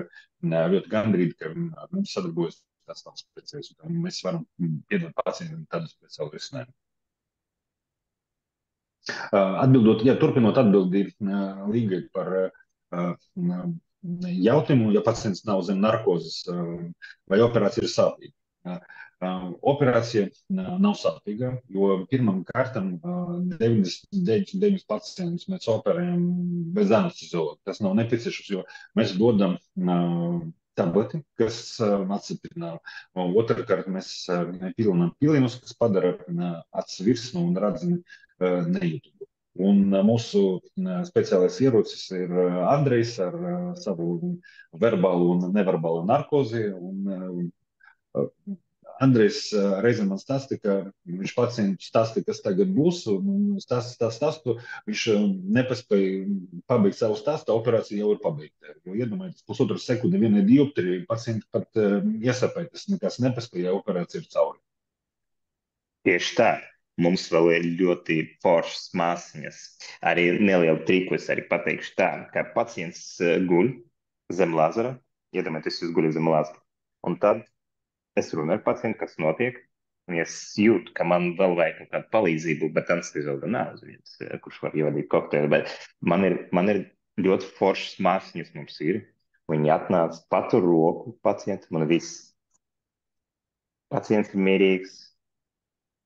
ļoti gandrīz, ka mums sadarbojas tās speciālists, un mēs varam piedot pacientam tādu speciālu risinājumu. Atbildot, turpinot atbildi Līgai par jautājumu, ja pacients nav zem narkozes, vai operācija ir sāpīga. Operācija nav sāpīga, jo pirmam kārtam 99 pacientus mēs operējam bez anesteziologa. Tas nav nepieciešams, jo mēs dodam tableti, kas atstiprina. Otrkārt, mēs pilinām pilīnus, kas padara acis virsmu un radzini nejūtīgu. Un mūsu speciālais ierocis ir Andrejs ar savu verbālu un neverbālu narkozi. Andrejs reizēm man stāstīja, ka viņš pacientu stāstīja, kas tagad būs, un stāstu viņš nepaspēja pabeigt savu stāstu, operācija jau ir pabeigta. Jo iedomājieties, pusotru sekundi vienai dioptrija, pacienti pat iesapēja, tas nekas nepaspēja, operācija ir cauri. Tieši tā. Mums vēl ir ļoti foršas māsiņas. Arī nelielu triku es arī pateikšu tā, ka pacients guļ zem lāzera, iedomājieties, jūs guļat zem lāzera, un tad es runāju ar pacientu, kas notiek, un es jūtu, ka man vēl vajag kaut kādu palīdzību, bet anesteziologa nav uz vietas, kurš var ievadīt kokteili, bet man ir ļoti foršas māsiņas mums ir. Viņi atnāca, patur roku pacientu, man viss. Pacients ir mierīgs,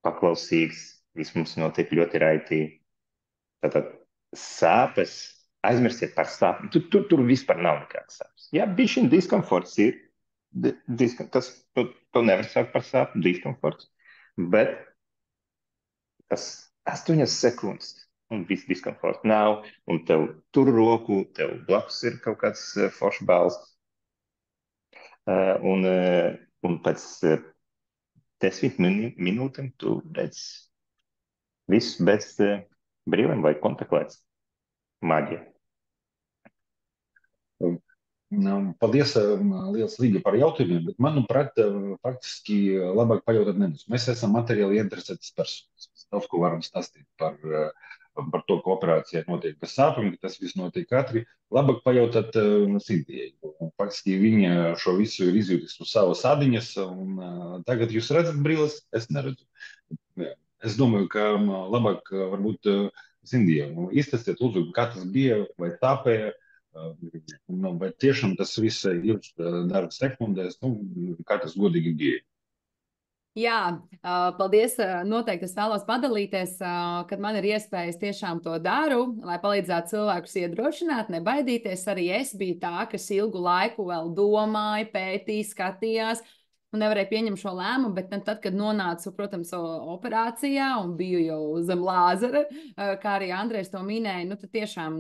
paklausīgs, viss mums notiek ļoti raitīgi. Tātad sāpes, aizmirstiet par sāpēm. Tur vispār nav nekādas sāpes. Jā, bišķiņ diskomforts ir. To nevar saukt par sāpju, diskomforts. Bet tas 8 sekundes un viss diskomforts nav. Un tev tur roku, tev blakus ir kaut kāds foršs bāls. Un pēc 10 minūtēm tu redz visu bez brīviem vai kontaktlēs. Maģija. Paldies, liels Līga par jautājumiem, bet manuprāt, faktiski labāk pajautāt nevis. Mēs esam materiāli interesētas personas. Daudz ko varam stāstīt par to, ka operācija notiek bez sāpēm, ka tas viss notiek ātri. Labāk pajautāt Sintijai. Faktiski viņa šo visu ir izjūtis uz savas adiņas, un tagad jūs redzat brīles, es neredzu. Es domāju, ka labāk varbūt Sintijai. Iztestiet, lūdzu, kā tas bija, vai tāpēja, vai tiešām tas viss ir darba sekundēs, kā tas godīgi bija. Jā, paldies. Noteikti es vēlos padalīties, kad man ir iespējas tiešām to daru, lai palīdzētu cilvēkus iedrošināt, nebaidīties. Arī es biju tā, kas ilgu laiku vēl domāju, pētīju, skatījās un nevarēju pieņemt šo lēmumu, bet tad, kad nonācu, protams, operācijā un biju jau zem lāzera, kā arī Andrejs to minēja, tad tiešām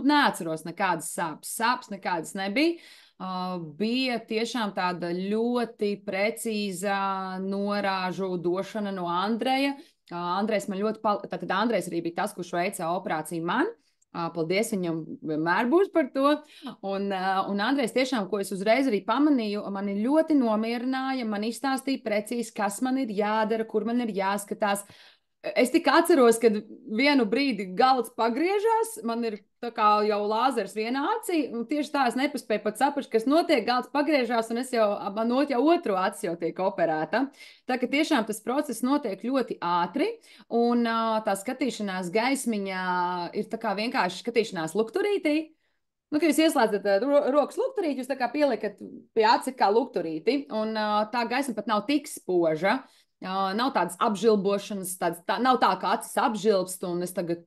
neatceros nekādas sāpes. Sāpes nekādas nebija. Bija tiešām tāda ļoti precīza norāžu došana no Andreja. Andrejs man ļoti tātad Andrejs arī bija tas, kurš veica operāciju man. Paldies viņam vienmēr būs par to. Un Andrejs tiešām, ko es uzreiz arī pamanīju, mani ļoti nomierināja, man izstāstīja precīzi, kas man ir jādara, kur man ir jāskatās. Es tikai atceros, kad vienu brīdi galds pagriežās, man ir tā kā jau lāzers vienā acī, un tieši tā es nepaspēju pat saprast, kas notiek, galds pagriežās, un man jau otru acis jau tiek operēta. Tā ka tiešām tas process notiek ļoti ātri, un tā skatīšanās gaismiņā ir tā kā vienkārši skatīšanās lukturītī. Kad jūs ieslēdzat rokas lukturīti, jūs tā kā pieliekat pie aci kā lukturīti, un tā gaisma pat nav tik spoža. Nav tādas apžilbošanas, nav tā, ka acis apžilbst, un es tagad,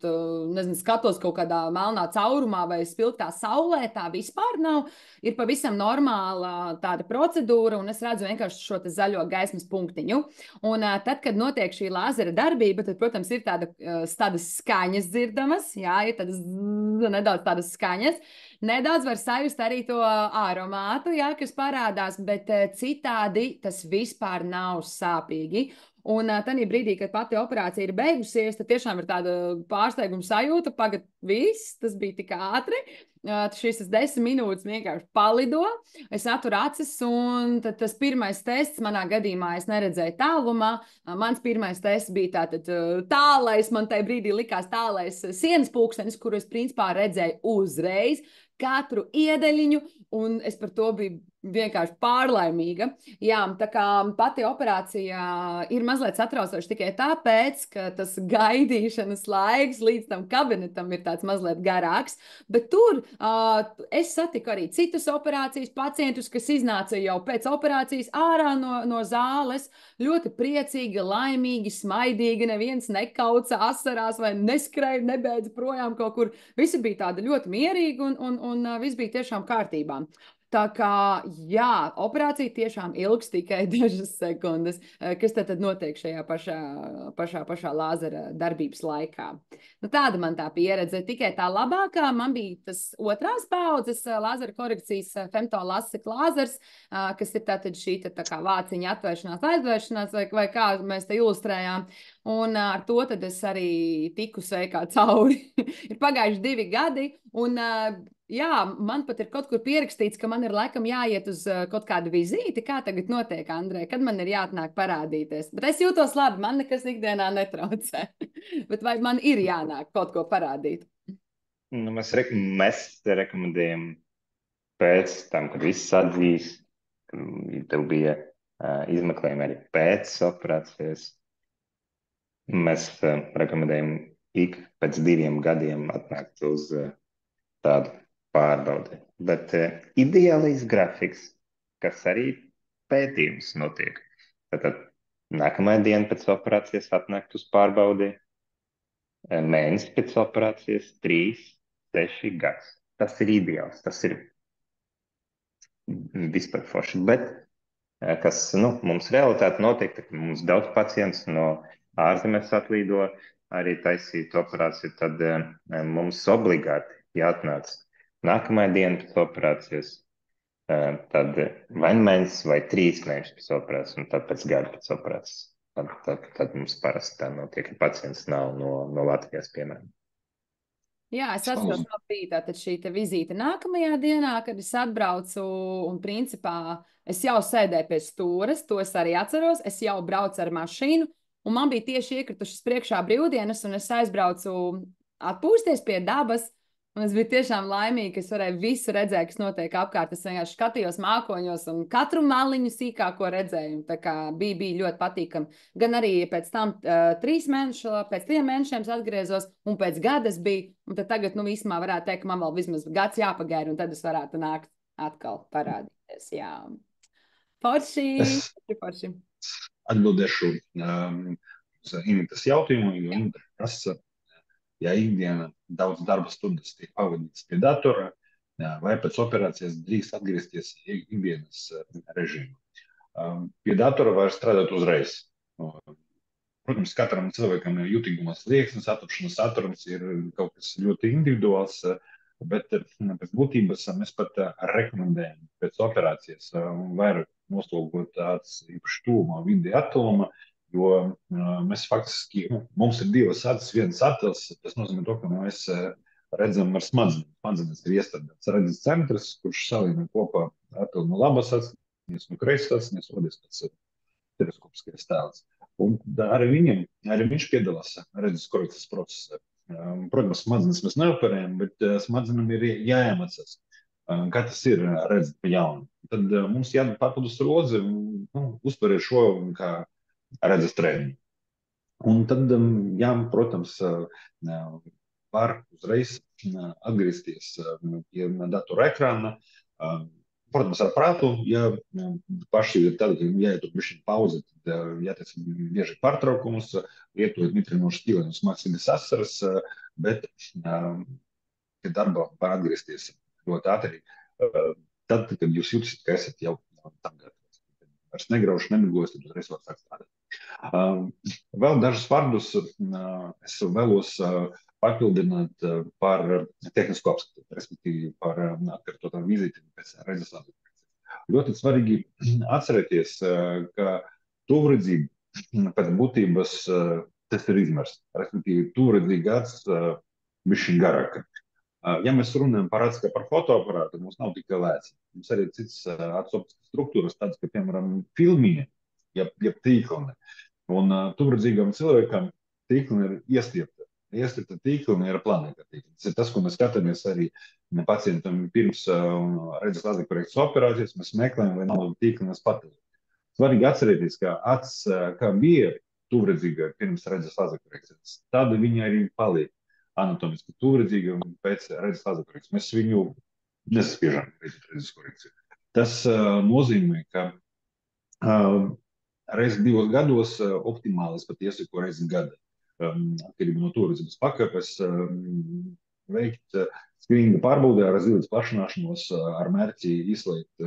skatos kaut kādā melnā caurumā vai spilgtā saulē, tā vispār nav. Ir pavisam normāla tāda procedūra, un es redzu vienkārši šo te zaļo gaismas punktiņu. Un tad, kad notiek šī lāzera darbība, tad, protams, ir tādas skaņas dzirdamas, jā, ir nedaudz tādas skaņas. Nedaudz var sajust arī to aromātu, jā, kas parādās, bet citādi tas vispār nav sāpīgi. līmenī. Un tajā brīdī, kad pati operācija ir beigusies, tad tiešām ir tāda pārsteiguma sajūta, pagad viss, tas bija tik ātri. Šīs 10 minūtes vienkārši palido, es aturu acis, un tas pirmais tests manā gadījumā es neredzēju tālumā. Mans pirmais tests bija tātad tālais, man tajā brīdī likās tālais sienas pulkstenis, kuru es principā redzēju uzreiz, katru iedaļiņu, un es par to biju vienkārši pārlaimīga. Jā, tā kā pati operācija ir mazliet satraucoša tikai tāpēc, ka tas gaidīšanas laiks līdz tam kabinetam ir tāds mazliet garāks, bet tur es satiku arī citus operācijas pacientus, kas iznāca jau pēc operācijas ārā no zāles, ļoti priecīgi, laimīgi, smaidīgi, neviens nekauca asarās vai neskrēja, nebeidza projām kaut kur. Visi bija tādi ļoti mierīgi un viss bija tiešām kārtībā. Tā kā, jā, operācija tiešām ilgs tikai dažas sekundes, kas tad notiek šajā pašā lāzera darbības laikā. Nu, tāda man tā pieredze, tikai tā labākā. Man bija tas otrās paudzes lāzera korekcijas femtolasik lāzers, kas ir tātad šī tā kā vāciņa atvēršanās, aizvēršanās, vai kā mēs te ilustrējām. Un ar to tad es arī tiku sveikā cauri. Ir pagājuši 2 gadi, un jā, man pat ir kaut kur pierakstīts, ka man ir laikam jāiet uz kaut kādu vizīti. Kā tagad notiek, Andrej? Kad man ir jāatnāk parādīties? Bet es jūtos labi, man nekas ikdienā netraucē. Bet vai man ir jānāk kaut ko parādīt? Nu, mēs rekomendējam pēc tam, kad viss atzīs, ka tev bija izmeklējumi arī pēc operācijas. Mēs rekomendējam pēc 2 gadiem atnākt uz tādu pārbaudi. Bet ideālais grafiks, kas arī pētījums notiek. Tātad nākamā diena pēc operācijas atnākt uz pārbaudi, mēnesis pēc operācijas, 3, 6 gads. Tas ir ideāls, tas ir vispār forši. Bet kas mums realitāte notiek, tad mums daudz pacients no ārzemēs atlīdo arī taisīt operāciju, tad mums obligāti jāatnāc nākamā diena pēc operācijas, tad vai mēnesis vai 3 mēneši pēc operācijas, un tad pēc gada pēc operācijas. Tad mums parasti tā notiek, ja pacients nav no Latvijas, piemēram. Jā, es atceros, ka bija tātad šī vizīte nākamajā dienā, kad es atbraucu, un principā es jau sēdēju pie stūres, to es arī atceros, es jau braucu ar mašīnu, un man bija tieši iekritušas priekšā brīvdienas, un es aizbraucu atpūsties pie dabas, un es biju tiešām laimīga, ka es varēju visu redzēt, kas notiek apkārt. Es vienkārši skatījos mākoņos un katru maliņu sīkāko redzēju. Tā kā bija ļoti patīkami. Gan arī pēc tam 3 mēnešiem atgriezos, un pēc gada es biju, un tad tagad, īsumā varētu teikt, ka man vēl vismaz gads jāpagaida, un tad es varētu nākt atkal parādīties. Jā. Forši. Atbildēšu uz Initas jautājumu, jo Inita prasa, ja ikdiena daudz darba stundas tiek pavadītas pie datora, vai pēc operācijas drīkst atgriezties ikdienas režīmā. Pie datora var strādāt uzreiz. Protams, katram cilvēkam ir jutīguma slieksnis, atapšanas ātrums ir kaut kas ļoti individuāls, bet pēc būtības mēs pat rekomendējam pēc operācijas vairāk noslūgot tāds īpaši tuvumā vidi attāluma, jo mēs faktiski, mums ir 2 acis, 1 attēls, tas nozīmē to, ka mēs redzam ar smadzenes. Smadzenes ir iestrādāts redzes centrs, kurš salīmē kopā attēlu no labas acis, no kreisas acis, rodies tāds teleskopiskais tēls. Un arī viņš piedalās redzes korekcijas procesā. Protams, smadzenes mēs neoperējam, bet smadzenēm ir jāiemācās, kā tas ir redzēt pa jaunu. Tad mums jādara papildus lodzi un uztverēt šo kā redzes treniņu. Un tad, jā, protams, var uzreiz atgriezties pie datora ekrāna. Protams, ar prātu, ja paši ir tad, kad jāietur bišķiņ pauze, tad jāteic bieži pārtraukumus, lietojot mitrinošas ķīleņus, maksīgas asaras, bet pie darba var atgriezties ļoti ātri. Tad, kad jūs jūtat, ka esat jau tam gatavs. Vairs negrauž, nemigos, tad uzreiz var sākt strādāt. Vēl dažus vārdus es vēlos papildināt par tehnisko apskatu, respektīvi par atkārtotām vizītēm pēc redzes atgriezties. Ļoti svarīgi atcerēties, ka tuvredzība pēc būtības tas ir izmērs. Respektīvi, tūredzīga acis bišķiņ garāka. Ja mēs runājam par aci kā par fotoaparātu, tad mums nav tikai lēci. Mums arī ir citas acu optiskas struktūras, tādas, kā, piemēram, filmiņa, jeb tīklne. Un tūredzīgam cilvēkam tīklne ir iestiepta. Iestiepta tīklne ir planēta tīklne. Tas ir tas, ko mēs skatāmies arī pacientam pirms redzes laserkorekcijas operācijas. Mēs meklējam, vai nav tīklnes patelē. Svarīgi atcerēties, ka acis, kā bija tūredzīga pirms redzes laserkorekcijas, tāda viņa arī paliek anatomiski tūredzīga un pēc redzes laserkorekcijas. Mēs viņu nesaspiežam pēc redzes korekciju. Tas nozīmē, ka reiz 2 gados optimāli, pat iesaku reizi gada, atkarībā no tūredzības pakāpes, veikt skrininga pārbaudē ar zilas plašināšanos, ar mērķi izslēgt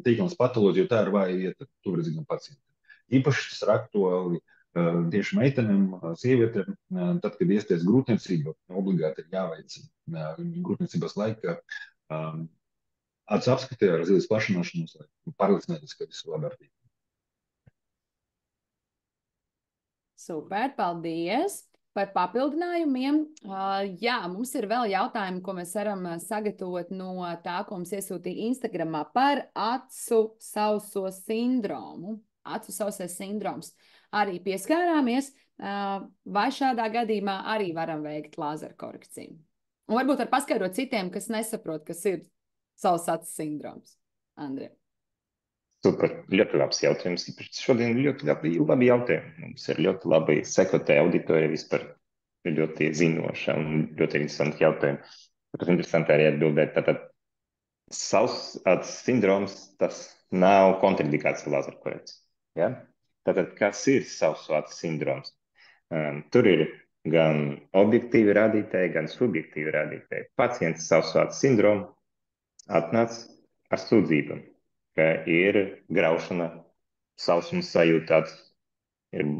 tīklnes patoloģiju, jo tā ir vāja vieta tūredzīgam pacientam. Īpaši tas ir aktuāli tieši meitenēm, sievietēm, tad, kad iesties grūtniecība, obligāti ir jāveic grūtniecības laikā acu apskatē ar zilas plašināšanos, lai pārliecināties, ka viss ir labkārtīgi. Super, paldies par papildinājumiem. Jā, mums ir vēl jautājumi, ko mēs varam sagatavot no tā, ko mums iesūtīja Instagramā par acu sauso sindromu. Acu sausais sindroms. Arī pieskārāmies, vai šādā gadījumā arī varam veikt lāzerkorekciju. Un varbūt var paskaidrot citiem, kas nesaprot, kas ir savs acu sindroms. Andrija. Super, ļoti labs jautājums. Šodien ļoti labi jautājumi. Mums ir ļoti labi sekotāja auditorija vispār ļoti zinoša un ļoti interesanti jautājumi. Tāpēc interesanti arī atbildēt. Tātad savs acu sindroms, tas nav kontraindikācija lāzerkorekcija. Ja? Tātad, kas ir savs acu sindroms? Tur ir gan objektīvi rādītāji, gan subjektīvi rādītāji. Pacients savs acu sindromu atnāc ar sūdzību, ka ir graušana, sausuma sajūta, ir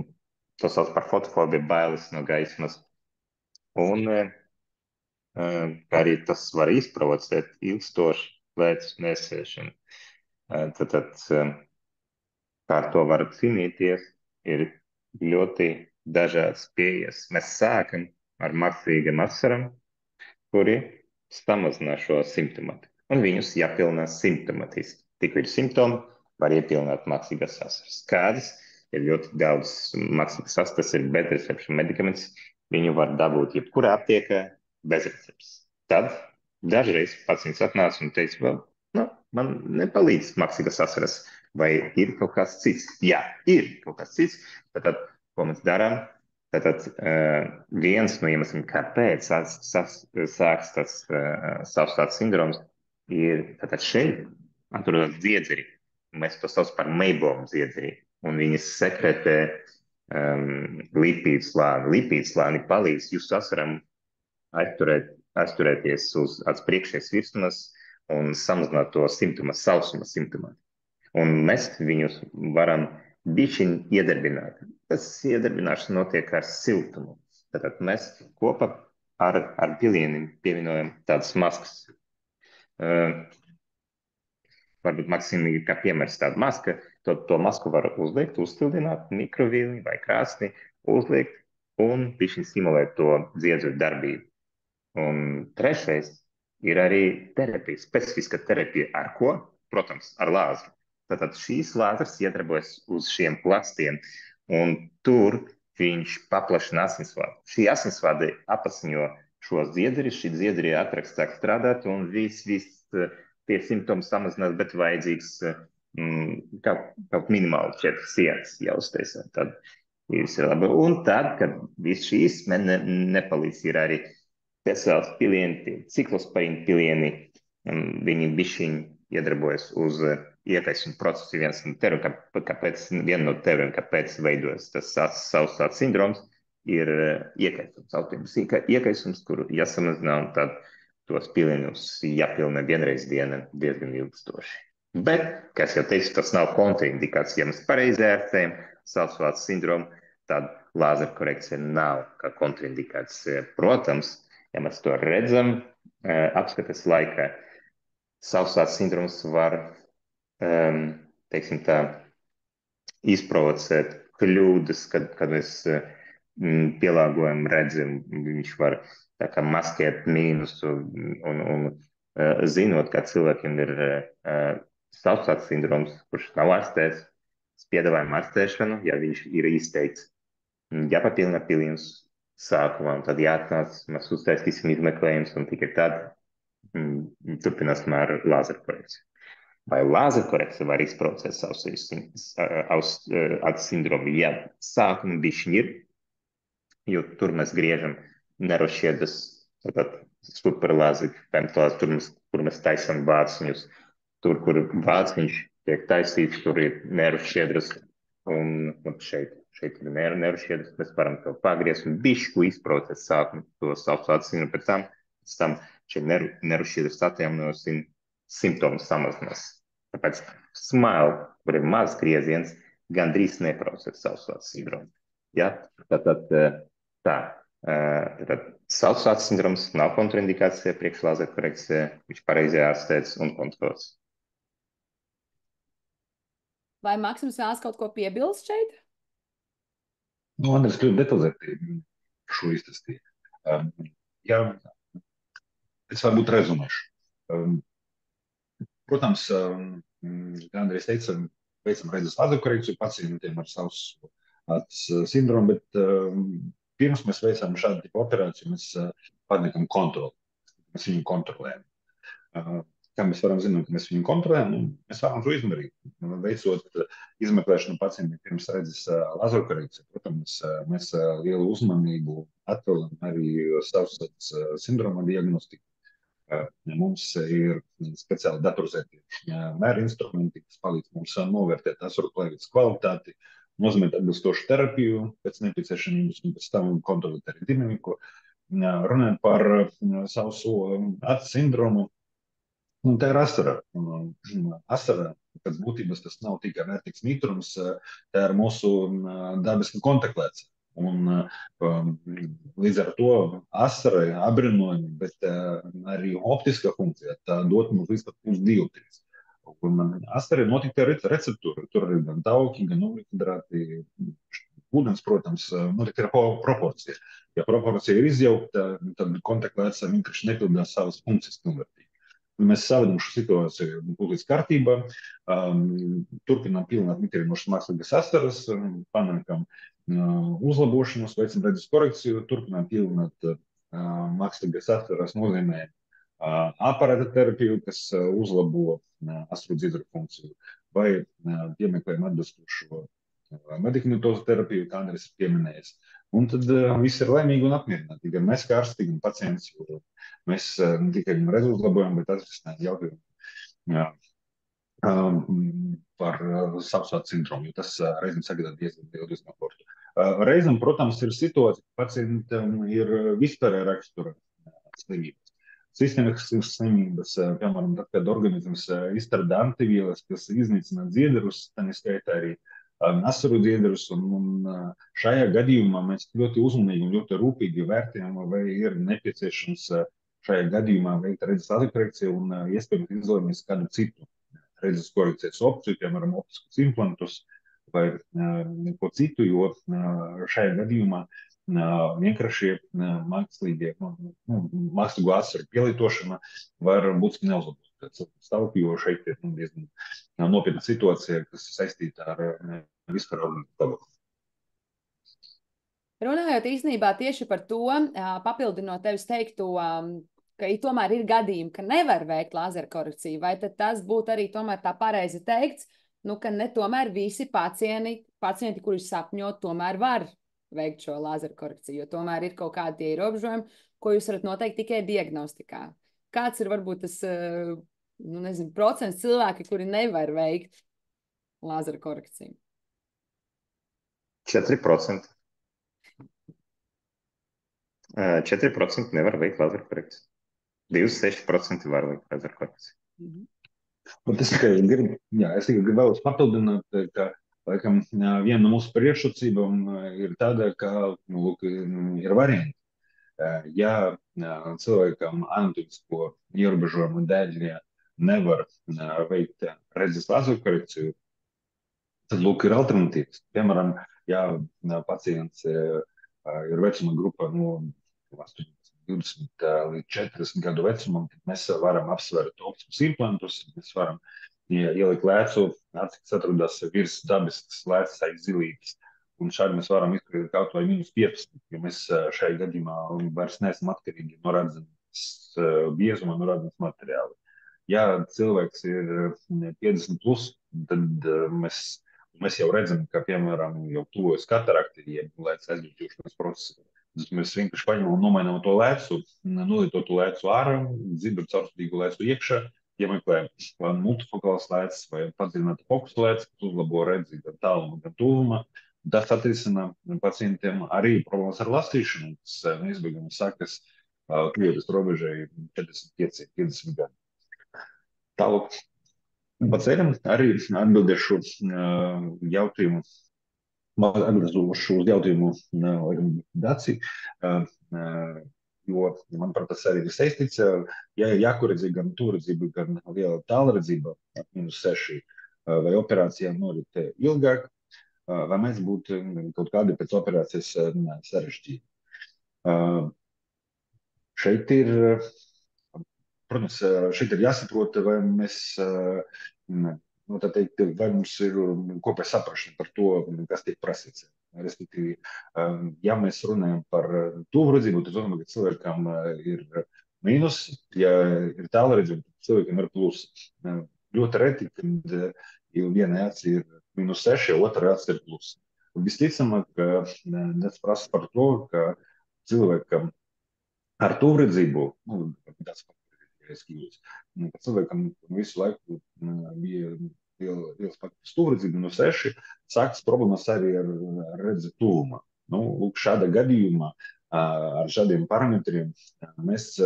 to sauc par fotofobiju, bailes no gaismas. Un arī tas var izprovocēt ilgstošu lēcas nesēšanu. Tātad, kā ar to var cīnīties, ir ļoti dažādas pieejas. Mēs sākam ar mākslīgiem asaram, kuri samazina šo simptomātiku. Un viņus jāpilnā simptomatiski. Tik ir simptomi, var iepilnāt mākslīgas asaras. Kādas ir ļoti daudz mākslīgas asaras, tas ir bezrecepšu medikaments. Viņu var dabūt jebkurā aptiekā bez receptes. Tad dažreiz pacients atnāca un teica, man nepalīdz mākslīgas asaras. Vai ir kaut kas cits? Jā, ir kaut kas cits. Tātad, ko mēs darām? Tātad, viens no iemesliem, kāpēc sāks tas savs acu sindroms, ir tātad šeit atrodas dziedzeri. Mēs to saucam par meibomu dziedzeri. Un viņas sekretē lipīdu slāni. Lipīdu slāni palīdz jūsu asaram aizturēties uz acu priekšējas virsmas un samazināt to simptomu, sausuma simptomu. Un mēs viņus varam bišķiņ iedarbināt. Tas iedarbināšana notiek ar siltumu. Tātad mēs kopā ar pilieniem pievienojam tādas maskas. Varbūt maksimīgi kā piemērs tāda maska, to masku var uzliekt, uzstildināt mikrovīli vai krāsni, uzliekt un bišķiņ stimulēt to dziedzera darbību. Un trešais ir arī terapija, specifiska terapija. Ar ko? Protams, ar lāzeru. Tātad šīs lāzers iedarbojas uz šiem plastiem, un tur viņš paplašina asinsvadu. Šī asinsvada apasiņo šos dziedzerus, šī dziedzeri ātrāk sāk strādāt, un viss tie simptomi samazinās, bet vajadzīgs kaut minimāli 4 sienas jāuztaisa. Tad viss ir labi. Un tad, kad viss šīs nepalīdz, ir arī speciāls pilieni, ciklosporīna pilieni, viņi bišķiņ iedarbojas uz iekaisuma procesu. Viena no teorijām, kāpēc veidojas tas savs acu sindroms, ir iekaisums, autoimuns iekaisums, kuru jāsamazina, un tad tos pilienus jāpilnē vienreiz dienā diezgan ilgstoši. Bet, kā es jau teicu, tas nav kontraindikācija. Ja mēs pareizi ārstējam savs acu sindromu, tad lāzerkorekcija nav kā kontraindikācija. Protams, ja mēs to redzam apskates laikā, savs acu sindroms var, teiksim tā, izprovocēt kļūdas, kad mēs pielāgojam redzam, viņš var tā kā maskēt mīnusu un zinot, ka cilvēkiem ir savstarpējs sindroms, kurš nav ārstēts, piedāvājam ārstēšanu, ja viņš ir izteikts. Jāpapilna piliens sākumā, un tad jāatnāc, mēs uztaisīsim izmeklējumus, un tikai tad turpināsim ar lāzeru korekciju. Vai lāzera korekcija var izprovocēt savstarpēju sindromu? Ja sākuma bišķiņi ir, jo tur mēs griežam nervšķiedras, tātad superlāzeri, tur mēs taisam vāciņus, tur, kur vāciņš tiek taisīts, tur ir nervšķiedras, un šeit ir nervšķiedras, mēs varam to pagriezt un bišķu izprovocēt sākumu to savstarpēju sindromu, pēc tam šie nervšķiedras atjaunojas un simptomus samazinās. Tāpēc smile, kur ir mazs grieziens, gandrīz neprovocē savstarpēju sindromu. Ja? Tātad savstarpēju sindroms nav kontraindikācija priekš lāzera korekcija, viņš pareizi ārstēts un kontrolēts. Vai Maksims vēlas kaut ko piebilst šeit? Andris ļoti detalizēti šo izstāstīja. Ja es varbūt rezumēšu. Protams, kā Andrijs teica, veicam redzes lāzera korekciju pacientiem ar savstarpēju sindromu, bet pirms mēs veicam šādu tipu operāciju, mēs pārliekam kontroli. Mēs viņu kontrolējam. Kā mēs varam zināt, ka mēs viņu kontrolējam, mēs varam to izdarīt. Veicot izmeklēšanu pacientiem pirms redzes lāzera korekciju, protams, mēs lielu uzmanību atvēlam arī savstarpēju sindroma diagnostiku. Mums ir speciāli datorizēti mēra instrumenti, kas palīdz mums novērtēt asaru plēves kvalitāti, nozīmēt atbilstošu terapiju pēc nepieciešamības un pēc tam kontrolēt arī dinamiku. Runājot par sauso acu sindromu, un tā ir asara. Asara, pēc būtības tas nav tikai vērtīgs mitrums, tā ir mūsu dabiska kontaktlēca. Un līdz ar to asarai apbrīnojami, bet arī optiskā funkcija, tā dot mums līdz pat plus dioptrijas. Un asarai notikti receptūri, tur ir gan tauki, gan ugļhidrāti, ūdens, protams, notikti ir proporcija. Ja proporcija ir izjaukta, tad kontaktlēca vienkārši nepildās savas funkcijas pilnvērtīgi. Mēs savedam šo situāciju līdz kārtībā, turpinām pilināt mitrinošas mākslīgas asaras, panākam uzlabošanos, veicam redzes korekciju, turpinām pilināt mākslīgas asaras, nozīmē aparāta terapiju, kas uzlabo asaru dziedru funkciju, vai piemeklējam atbilstošo medikamentozu terapiju, kā Andris ir pieminējis. Un tad viss ir laimīgi un apmierināti. Gan mēs kā ārsti, gan pacients, jo mēs ne tikai redzi uzlabojam, bet atrisinām jautājumu par savstarpēju sindromu, jo tas reizēm sagādā diezgan lielu diskomfortu. Reizēm, protams, ir situācija, ka pacientam ir vispārēja rakstura slimības. Sistēmiskas slimības, piemēram, tad, kad organisms izstrādā antivielas, kas iznīcina dziedrus, tā neskaitā arī asaru dziedrus, un šajā gadījumā mēs ļoti uzmanīgi un ļoti rūpīgi vērtējam, vai ir nepieciešams šajā gadījumā veikt redzes lāzera korekciju un iespējams izvēlamies kādu citu redzes korekcijas opciju, piemēram, optiskus implantus vai ko citu, jo šajā gadījumā vienkārši mākslīgo asaru pielietošana var būt neuzlabot stāvokli, jo šeit ir diezgan nopietna situācija, kas saistīta ar vispārēju stāvokli. Runājot īstenībā tieši par to, papildinot tevis teikto, ka tomēr ir gadījumi, ka nevar veikt lāzera korekciju, vai tad tas būtu arī tomēr tā pareizi teikts, ka ne tomēr visi pacienti, kuri sapņo, tomēr var veikt šo lāzera korekciju, jo tomēr ir kaut kādi tie ierobežojumi, ko jūs varat noteikt tikai diagnostikā. Kāds ir varbūt tas, procents cilvēki, kuri nevar veikt lāzera korekciju? 4%. 4% nevar veikt lāzera korekciju. 26% var veikt lāzera korekciju. Es tikai gribu papildināt, ka laikam, viena no mūsu priekšrocībām ir tāda, ka ir varianti. Ja cilvēkam anatomisko ierobežojumu dēļ nevar veikt redzes lāzera korekciju, Tad, lūk, ir alternatīvas. Piemēram, ja pacients ir vecuma grupa no 18, 20 līdz 40 gadu vecumam, tad mēs varam apsvērt optiskus implantus, mēs varam ielikt lēcu, acis, kas atrodas virs dabiskas lēcas aiz zilītes. Un šādi mēs varam izdarīt kaut vai -15, jo mēs šajā gadījumā vairs neesam atkarīgi no redzemes biezuma, no redzemes materiāla. Ja cilvēks ir 50 plus, tad mēs jau redzam, ka, piemēram, jau tuvojas katarakti, jeb lēcas aizgļūšanas procesi. Tad mēs vienkārši paņemam un nomainām to lēcu, nolietotu lēcu ārā, dzibru caurspīdīgu lēcu iekšā, iemeklējam vai multifokāls lēcas vai padziļināta fokusa lēcas, kas uzlabo redzi gan tāluma, gan tuvuma. Tas atrisina pacientiem arī problēmas ar lasīšanu, kas neizbēgami sakas kliedras robežai 45, 50 gadi. Tālāk, pa ceļam arī atbildēšu jautājumu, atbildošu uz jautājumu Daci, jo, manuprāt, tas arī ir saistīts. Ja ir jākoredzība gan tūredzība, gan liela tālredzība, -6, vai operācijā norit ilgāk, vai mēs būtu kaut kādi pēc operācijas sarežģīti. Šeit ir, protams, šeit ir jāsaprot, vai mēs, tā teikt, vai mums ir kopēja saprašana par to, kas tiek prasīts. Respektīvi, ja mēs runājam par tuvredzību, tad domāju, ka cilvēkam ir mīnus, ja ir tālredzība, tad cilvēkam ir plus. Ļoti reti, kad vienai acī ir -6, otrai acī ir plus. Visticamāk, tas prasa par to, ka cilvēkam ar tuvredzību, tāds kļūst, ka cilvēkam visu laiku bija liels fakts tuvredzība -6, sākas problēmas arī ar redzi tuvumā. Lūk, šāda gadījumā ar šādiem parametriem mēs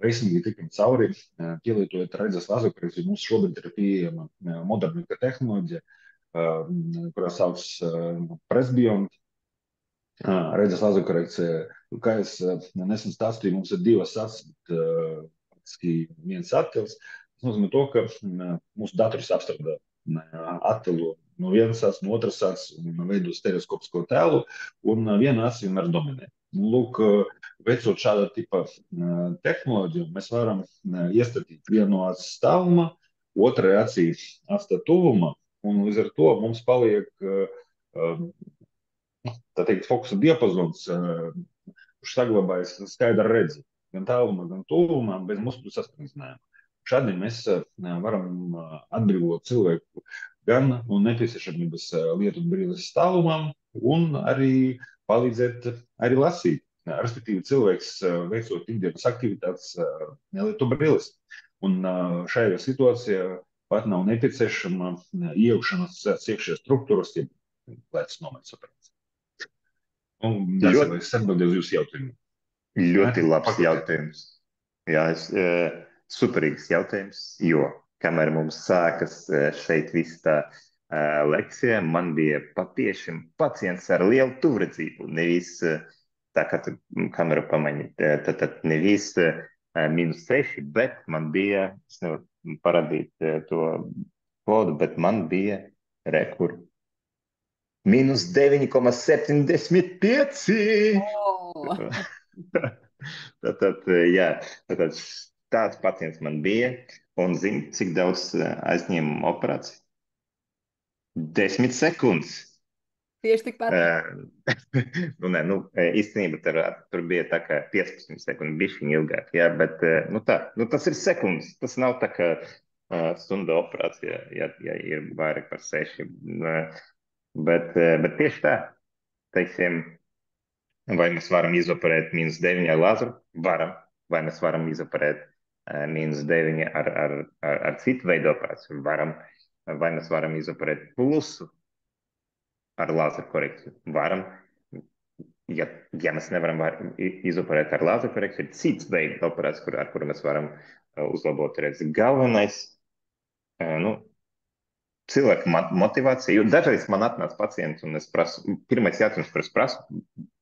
veiksmīgi tikam cauri, pielietojot redzes laserkorekciju. Mums šobrīd ir pieejama modernāka tehnoloģija, kurā sauc Presbeyond. Redzes laserkorekcija, kā es nesen stāstīju, mums ir divas acis, bet viens attēls. Tas nozīmē to, ka mūsu dators apstrādā attēlu no vienas acis, no otras acis un veido stereoskopisko tēlu, un viena acis vienmēr dominē. Lūk, veicot šāda tipa tehnoloģiju, mēs varam iestatīt vienu acis tālumā, otrai acī atstāt tuvumā, un līdz ar to mums paliek tā teikt, fokusa diapazons, kurš saglabājas skaidra redzi, gan tālumā, gan tuvumā, bez muskuļu saspringzinājuma. Šādi mēs varam atbrīvot cilvēku gan no nepieciešamības lietot brīles tālumam, un arī palīdzēt arī lasīt. Respektīvi, cilvēks veicot ikdienas aktivitātes nelieto brīles. Un šajā situācijā pat nav nepieciešama iejaukšanās iekšējās struktūras, ja lēcas nomaiņas operācija. Ļoti, es atbildēju uz jūsu jautājumu. Ļoti labs jautājums. Jā, superīgs jautājums, jo kamēr mums sākas šeit viss tā lekcija, man bija patiešām pacients ar lielu tuvredzību. Nevis, tā kā tu kameru pamaini, tad nevis -6, bet man bija, es nevaru parādīt to kodu, bet man bija rekur. -9,75. Tātad tāds pacients man bija, un zini, cik daudz aizņēma operācija? 10 sekundes. Tieši tikpat. Īstenībā tur bija tā kā 15 sekundes, bišķiņ ilgāk, jā, bet tas ir sekundes. Tas nav tā kā stunda operācija, ja ir vairāk par 6. Bet tieši tā, teiksim, vai mēs varam izoperēt -9 ar lazeru? Varam. Vai mēs varam izoperēt -9 ar citu veidu operāciju? Varam. Vai mēs varam izoperēt plusu ar lazeru korekciju? Varam. Ja mēs nevaram izoperēt ar lazeru korekciju, ir cits veids operācija, ar kuru mēs varam uzlabot redzi. Galvenais, cilvēka motivācija, jo dažreiz man atnāc pacients un es prasu, pirmais jautājums, kur es prasu,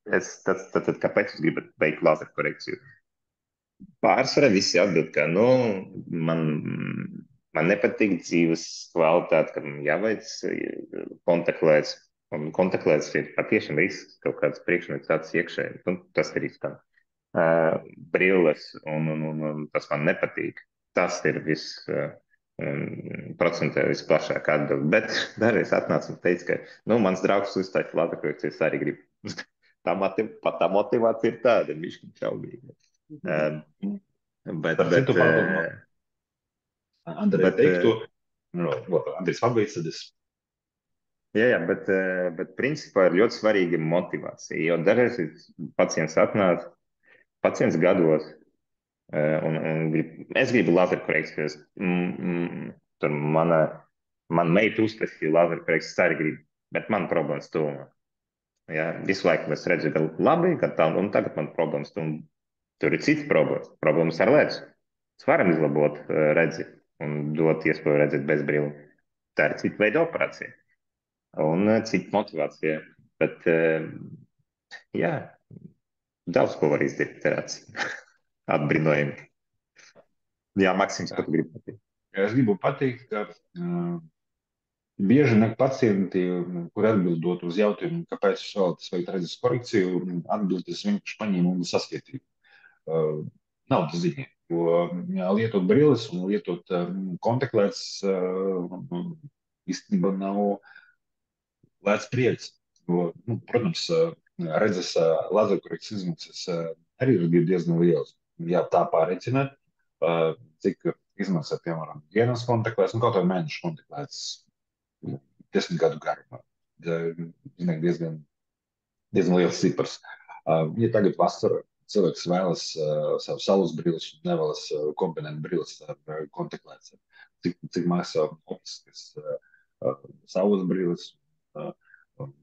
tad kāpēc jūs gribat veikt lazeru korekciju? Pārsvarā visi atbild, ka, man Man nepatīk dzīves kvalitāte, kad man jāveic kontaktlēts. Un kontaktlēts ir patiešām risks, kaut kāds priekšmets iekšēji. Tas ir risks. Brilles, un tas man nepatīk. Tas ir procentē visplašāk atbild. Bet dažreiz atnāca un teica, ka mans draugs uzstājas laterkorekciju, es arī gribu. Tā motivācija ir tāda, mišķiņ čaubīga. Andrej teiktu, Andrejs pabeidz, tad es. Jā, bet principā ir ļoti svarīga motivācija, jo dažreiz pacients atnāk, pacients gados, un es gribu laserkorekcijas, tur mana meita uztaisīja laserkorekcijas, es arī gribu, bet man problēmas tūmā. Jā, visu laiku es redzu, ka labi, ka tā, un tagad man problēmas tūmā. Tur ir cits problēmas ar ledus. Mēs varam izlabot redzi un dot iespēju redzēt bez brīvuma. Tā ir cita veida operācija un cita motivācija. Bet, jā, daudz ko var izdarīt terācija. Atbrīnojami. Jā, Maksims, ko tu gribi pateikt? Es gribu pateikt, ka bieži vien pacienti, kuri atbildot uz jautājumu, kāpēc jūs vēlaties veikt redzes korekciju, atbildes vienkārši paņēma un saskaitīja. Nav tas ziņā, jo lietot brilles un lietot kontaktlētas īstenībā nav lēts prieks. Protams, redzes lazerkorekcijas izmaksas arī ir diezgan lielas. Ja tā pārreicināt, cik izmaksā, piemēram, dienas kontaktlētas un kaut vai mēnešu kontaktlētas 10 gadu garumā. Diezgan liels cipars. Ja tagad vasarā cilvēks vēlas savu saules brilles un nevēlas kombinēt brilles ar kontaktlētas, cik maksā optiskas saules brilles,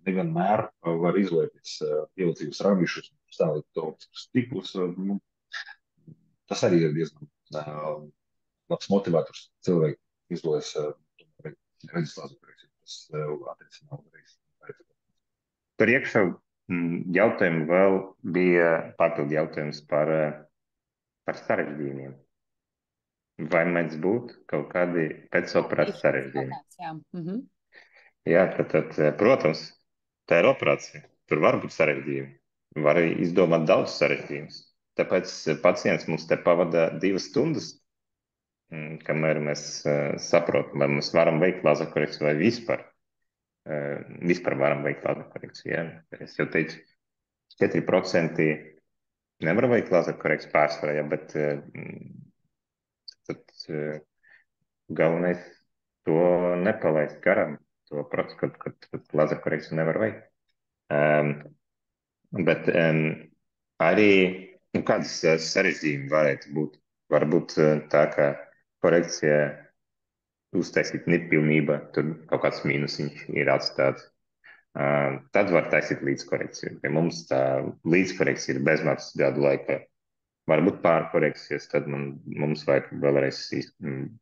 nevienmēr var izliepties pievilcīgus ramīšus, stāvēt to optiskus stiklus. Tas arī ir diezgan labs motivators cilvēku izvēlēs redzes lazerkorekciju. Tas attiecībā uzreiz. Tur iekšā jautājumu vēl bija papildu jautājums par sarežģījumiem. Vai mēdz būt kaut kādi pēcoperācijas sarežģījumi? Jā, tad, protams, tā ir operācija. Tur var būt sarežģījumi. Var izdomāt daudz sarežģījumus. Tāpēc pacients mums te pavada 2 stundas, kamēr mēs saprotam, vai mēs varam veikt lazerkorekciju vai vispār. Vispār varam veikt lazerkorekciju. Ja? Es jau teicu, 4% nevar veikt lazerkorekciju pārsvarā, ja? Bet galvenais to nepalaist garām, to procesu, kad lazerkorekciju nevar veikt. Bet arī kādas sarežģījumi varētu būt. Varbūt tā, ka korekcija uztaisīt nepilnībā, tur kaut kāds mīnusiņš ir atstāts. Tad var taisīt līdzkorekciju. Pie mums tā līdzkorekcija ir bezmaksas gadu laikā. Varbūt pārkorekcijas, tad mums vajag vēlreiz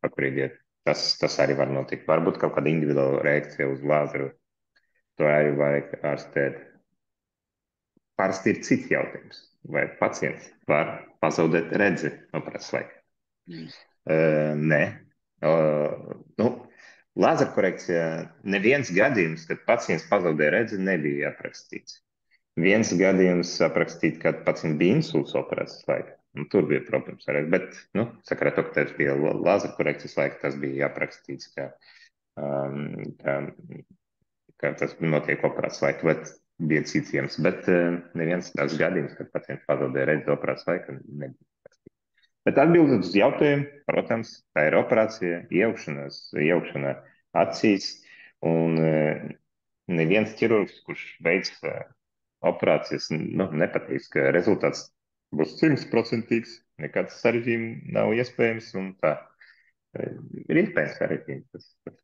pakorīgiet. Tas arī var notikt. Varbūt kaut kāda individuāla reakcija uz lāzeru. To arī vajag ārstēt. Parasti ir cits jautājums. Vai pacients var pazaudēt redzi operācijas laikā? Nē. Lazerkorekcijā neviens gadījums, kad pacients pazaudēja redzi, nebija aprakstīts. Viens gadījums aprakstīt, kad pacients bija insults operācijas laikā. Tur bija problēmas arī. Bet, sakarā to, ka tas bija lazerkorekcijas laika, tas bija aprakstīts, ka tas notiek operācijas laika, bet bija cits iemesls. Bet neviens tāds gadījums, kad pacients pazaudēja redzi operācijas laika, nebija. Bet atbildot uz jautājumu, protams, tā ir operācija, iejaukšana acīs, un neviens ķirurgs, kurš veic operācijas, nepateiks, ka rezultāts būs 100%, nekāds sarežģījums nav iespējams, un tā ir iespējams sarežģījums,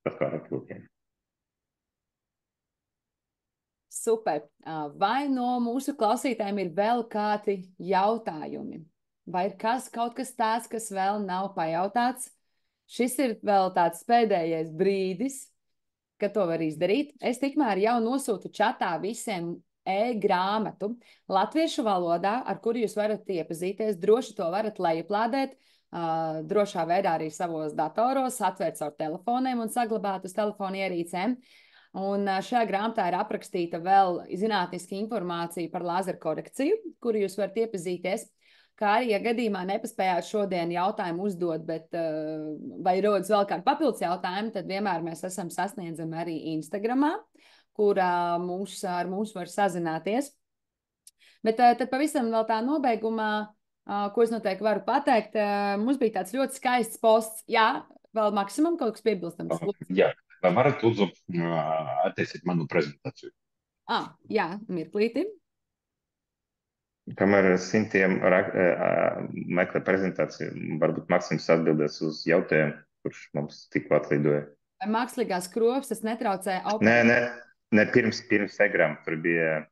tas kā ar plūkiem. Super. Vai no mūsu klausītājiem ir vēl kādi jautājumi? Vai ir kaut kas tāds, kas vēl nav pajautāts? Šis ir vēl tāds pēdējais brīdis, kad to var izdarīt. Es tikmēr jau nosūtu čatā visiem e-grāmatu latviešu valodā, ar kuru jūs varat iepazīties. Droši to varat lejuplādēt drošā veidā arī savos datoros, atvērt caur telefoniem un saglabāt uz telefona ierīcēm. Un šajā grāmatā ir aprakstīta vēl zinātniska informācija par lāzeru korekciju, kuru jūs varat iepazīties. Kā arī, ja gadījumā nepaspējāt šodien jautājumu uzdot, bet vai rodas vēl kādi papildus jautājumi, tad vienmēr mēs esam sasniedzami arī Instagramā, kurā ar mums var sazināties. Bet tad pavisam vēl tā nobeigumā, ko es noteikti varu pateikt, mums bija tāds ļoti skaists posts. Jā, vēl maksimum kaut kas piebilstams. Jā, vai varat lūdzu attiecīt manu prezentāciju? Jā, mirklīti. Kamēr Sintiem meklē prezentāciju, varbūt Maksims atbildēs uz jautājumu, kurš mums tikko atlidoja. Vai mākslīgās kropļus tas netraucē operēt? Nē, pirms egram tur bija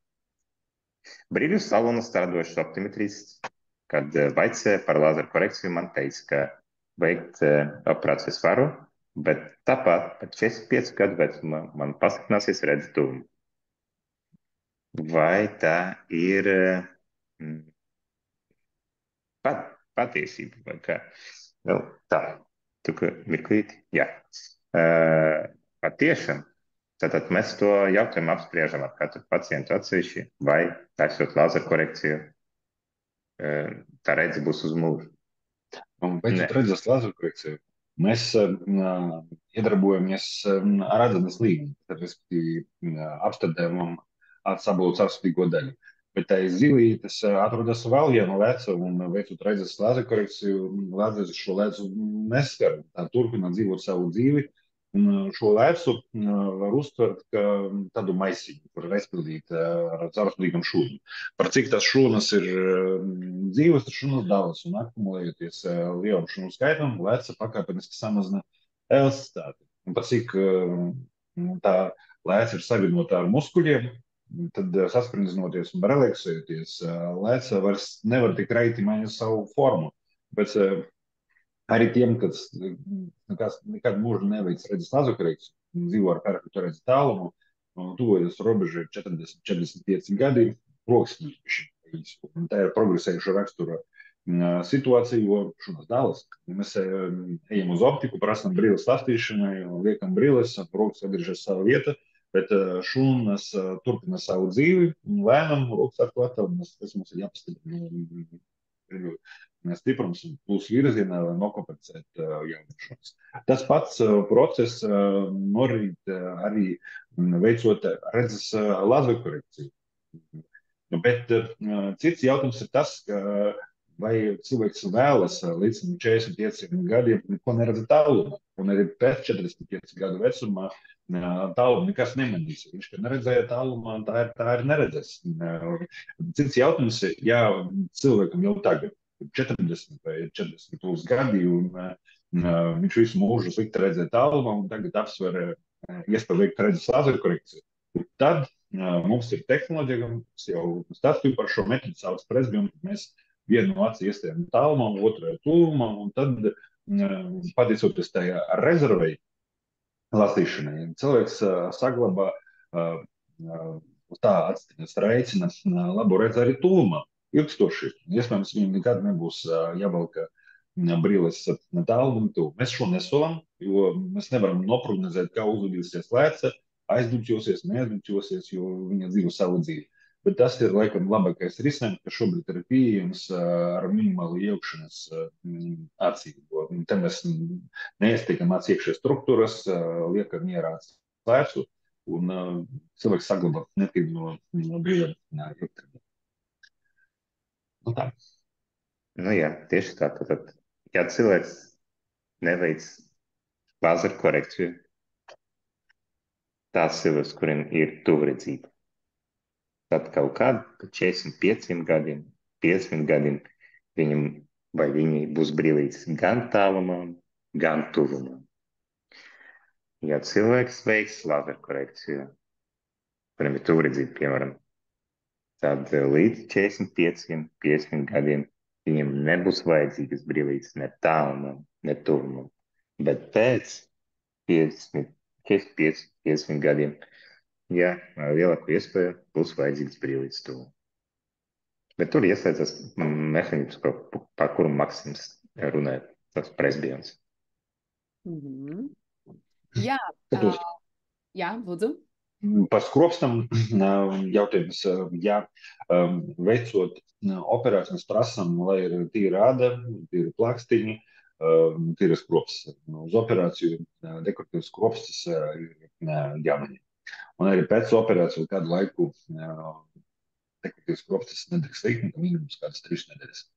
brīvības salonā strādājošs optometrists, kad vaicāja par lāzeru korekciju, man teica, ka veikt operācijas varu, bet tāpat par 45 gadu vecumā man pasliktināsies redzamība. Vai tā ir patiesība vai kā? Vēl tā, mirklīti, jā. Patiešām, tātad mēs to jautājumu apspriežam ar katru pacientu atsevišķi, vai taisot lāzeru korekciju, tā redze būs uz mūžu. Veicot redzes lāzeru korekciju, mēs iedarbojamies ar redzes līgumu, respektīvi apstādējumam atsabūtu savstīgo daļu. Bet aiz zilītes atrodas vēl viena leca, un veicot redzes lāzeru korekciju, lāzeris šo lecu neskar, tā turpina dzīvot savu dzīvi, un šo lecu var uztvert kā tādu maisiņu, kur ir aizpildīta ar caurspīdīgam šūnu. Par cik tas šūnas ir dzīves, tas šūnas dalas, un akumulējoties lielam šūnu skaitam, leca pakāpeniski samazina elasticitāti. Un par cik tā leca ir savienota ar muskuļiem, tad sasprindinoties un relaksējoties, leca vairs nevar tik raiti mainīt savu formu. Bet arī tiem, kas nekad mūžu neveic redzes lāzeru korekciju, dzīvo ar perfektu redzes tālumu, tuvojas robežai 40-45 gadi, rokas īsti. Tā ir progresējuša rakstura situācija, jo šūnas dalas. Mēs ejam uz optiku, prasam brilles lastīšanai, liekam brilles, rokas atgriežas savu vietu, bet šūnas turpina savu dzīvi, un lēnām rokas ar to attālinās, kas mums ir jāpastiprina stiprums un plus virzienā, lai nokompensētu jaunāšanas. Tas pats process norit arī veicot redzes lāzeru korekciju. Bet cits jautājums ir tas, ka vai cilvēks vēlas līdz 45 gadiem neko neredzēt tālumā, un arī pēc 45 gadu vecumā tālumu nekas nemanīs. Viņš, kad neredzēja tālumā, tā ir neredzēs. Cits jautājums, ja cilvēkam jau tagad 40 vai 40 plus gadi, un viņš visu mūžu slikti redzēja tālumā, un tagad apsver iespēju veikt redzes lāzeru korekciju. Tad mums ir tehnoloģija, kas jau stāstīja par šo metodu sauc presbionu, mēs vienu no aci iestājam tālumā, otru tuvumā, un tad, pateicoties tajā rezervei lasīšanai, cilvēks saglabā tā atstiņas rēķina labu redzi arī tuvumā, ilgstoši. Iespējams, viņam nekad nebūs jāvalka brilles tālumu un tuvu. Mēs šo nesolam, jo mēs nevaram noprognozēt, kā uzvedīsies leca, aizduķosies, neaizduķosies, jo viņa dzīvo savu dzīvi. Bet tas ir, laikam, labākais risinājums, ka šobrīd ir pieejams ar minimālu iejaukšanas acī. Te mēs neiestiekam acī iekšējās struktūras, liekam mierā lecu, un cilvēks saglabā neatkarīgi no brīviem ilgtermiņā. Nu tā. Nu jā, tieši tā. Tad, ja cilvēks neveic lāzeru korekciju, tās cilvēks, kuriem ir tuvredzība, tad kaut kādā 45 gadiem, 50 gadiem viņam vai viņi būs brīvīgs gan tālumā, gan tuvumā. Ja cilvēks veiks lāzeru korekciju, kuriem ir tuvredzība, piemēram, tad līdz 45, 50 gadiem viņam nebūs vajadzīgas brīvīgas ne tālumā, ne tuvumā. Bet pēc 50, 45, 50 gadiem, jā, lielāko iespēju būs vajadzīgs brīvīgas tuvumā. Bet tur iesaistās mehānisms, par kuru Maksims runājot tas presbions. Jā, Skatos. jā, lūdzu. Par skropstam jautājums, ja veicot operāciju, mēs prasām, lai ir tīra āda, tīra plakstiņi, tīra skropsts. Uz operāciju dekoratīvas skropstas ir jāmaņem. Un arī pēc operācijas kādu laiku dekoratīvas skropstas nedrīkst likt, minimums kādas 3 nedēļas.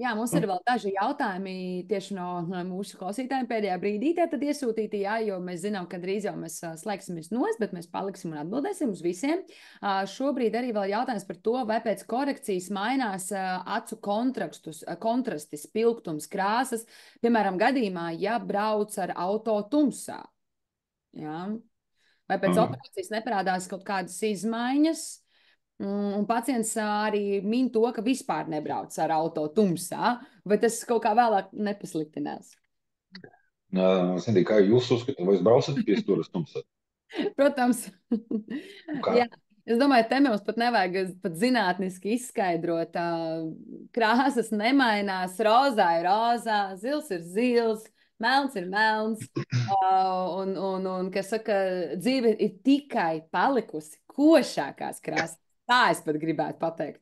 Jā, mums ir vēl daži jautājumi tieši no mūsu klausītājiem pēdējā brīdī tad iesūtīti, jā, jo mēs zinām, ka drīz jau mēs slēgsimies nost, bet mēs paliksim un atbildēsim uz visiem. Šobrīd arī vēl jautājums par to, vai pēc korekcijas mainās acu kontrastis, spilgtums, krāsas, piemēram, gadījumā, ja brauc ar auto tumsā. Jā. Vai pēc operācijas neparādās kaut kādas izmaiņas? Un pacients arī min to, ka vispār nebrauc ar auto tumsā, vai tas kaut kā vēlāk nepasliktinās? Sandī, kā jūs uzskatāt, vai jūs braucat pie stūras tumsā? Protams. Jā, es domāju, te mums pat nevajag pat zinātniski izskaidrot. Krāsas nemainās, rozā ir rozā, zils ir zils, melns ir melns. Un kas saka, dzīve ir tikai palikusi košākās krāsas. Tā es pat gribētu pateikt.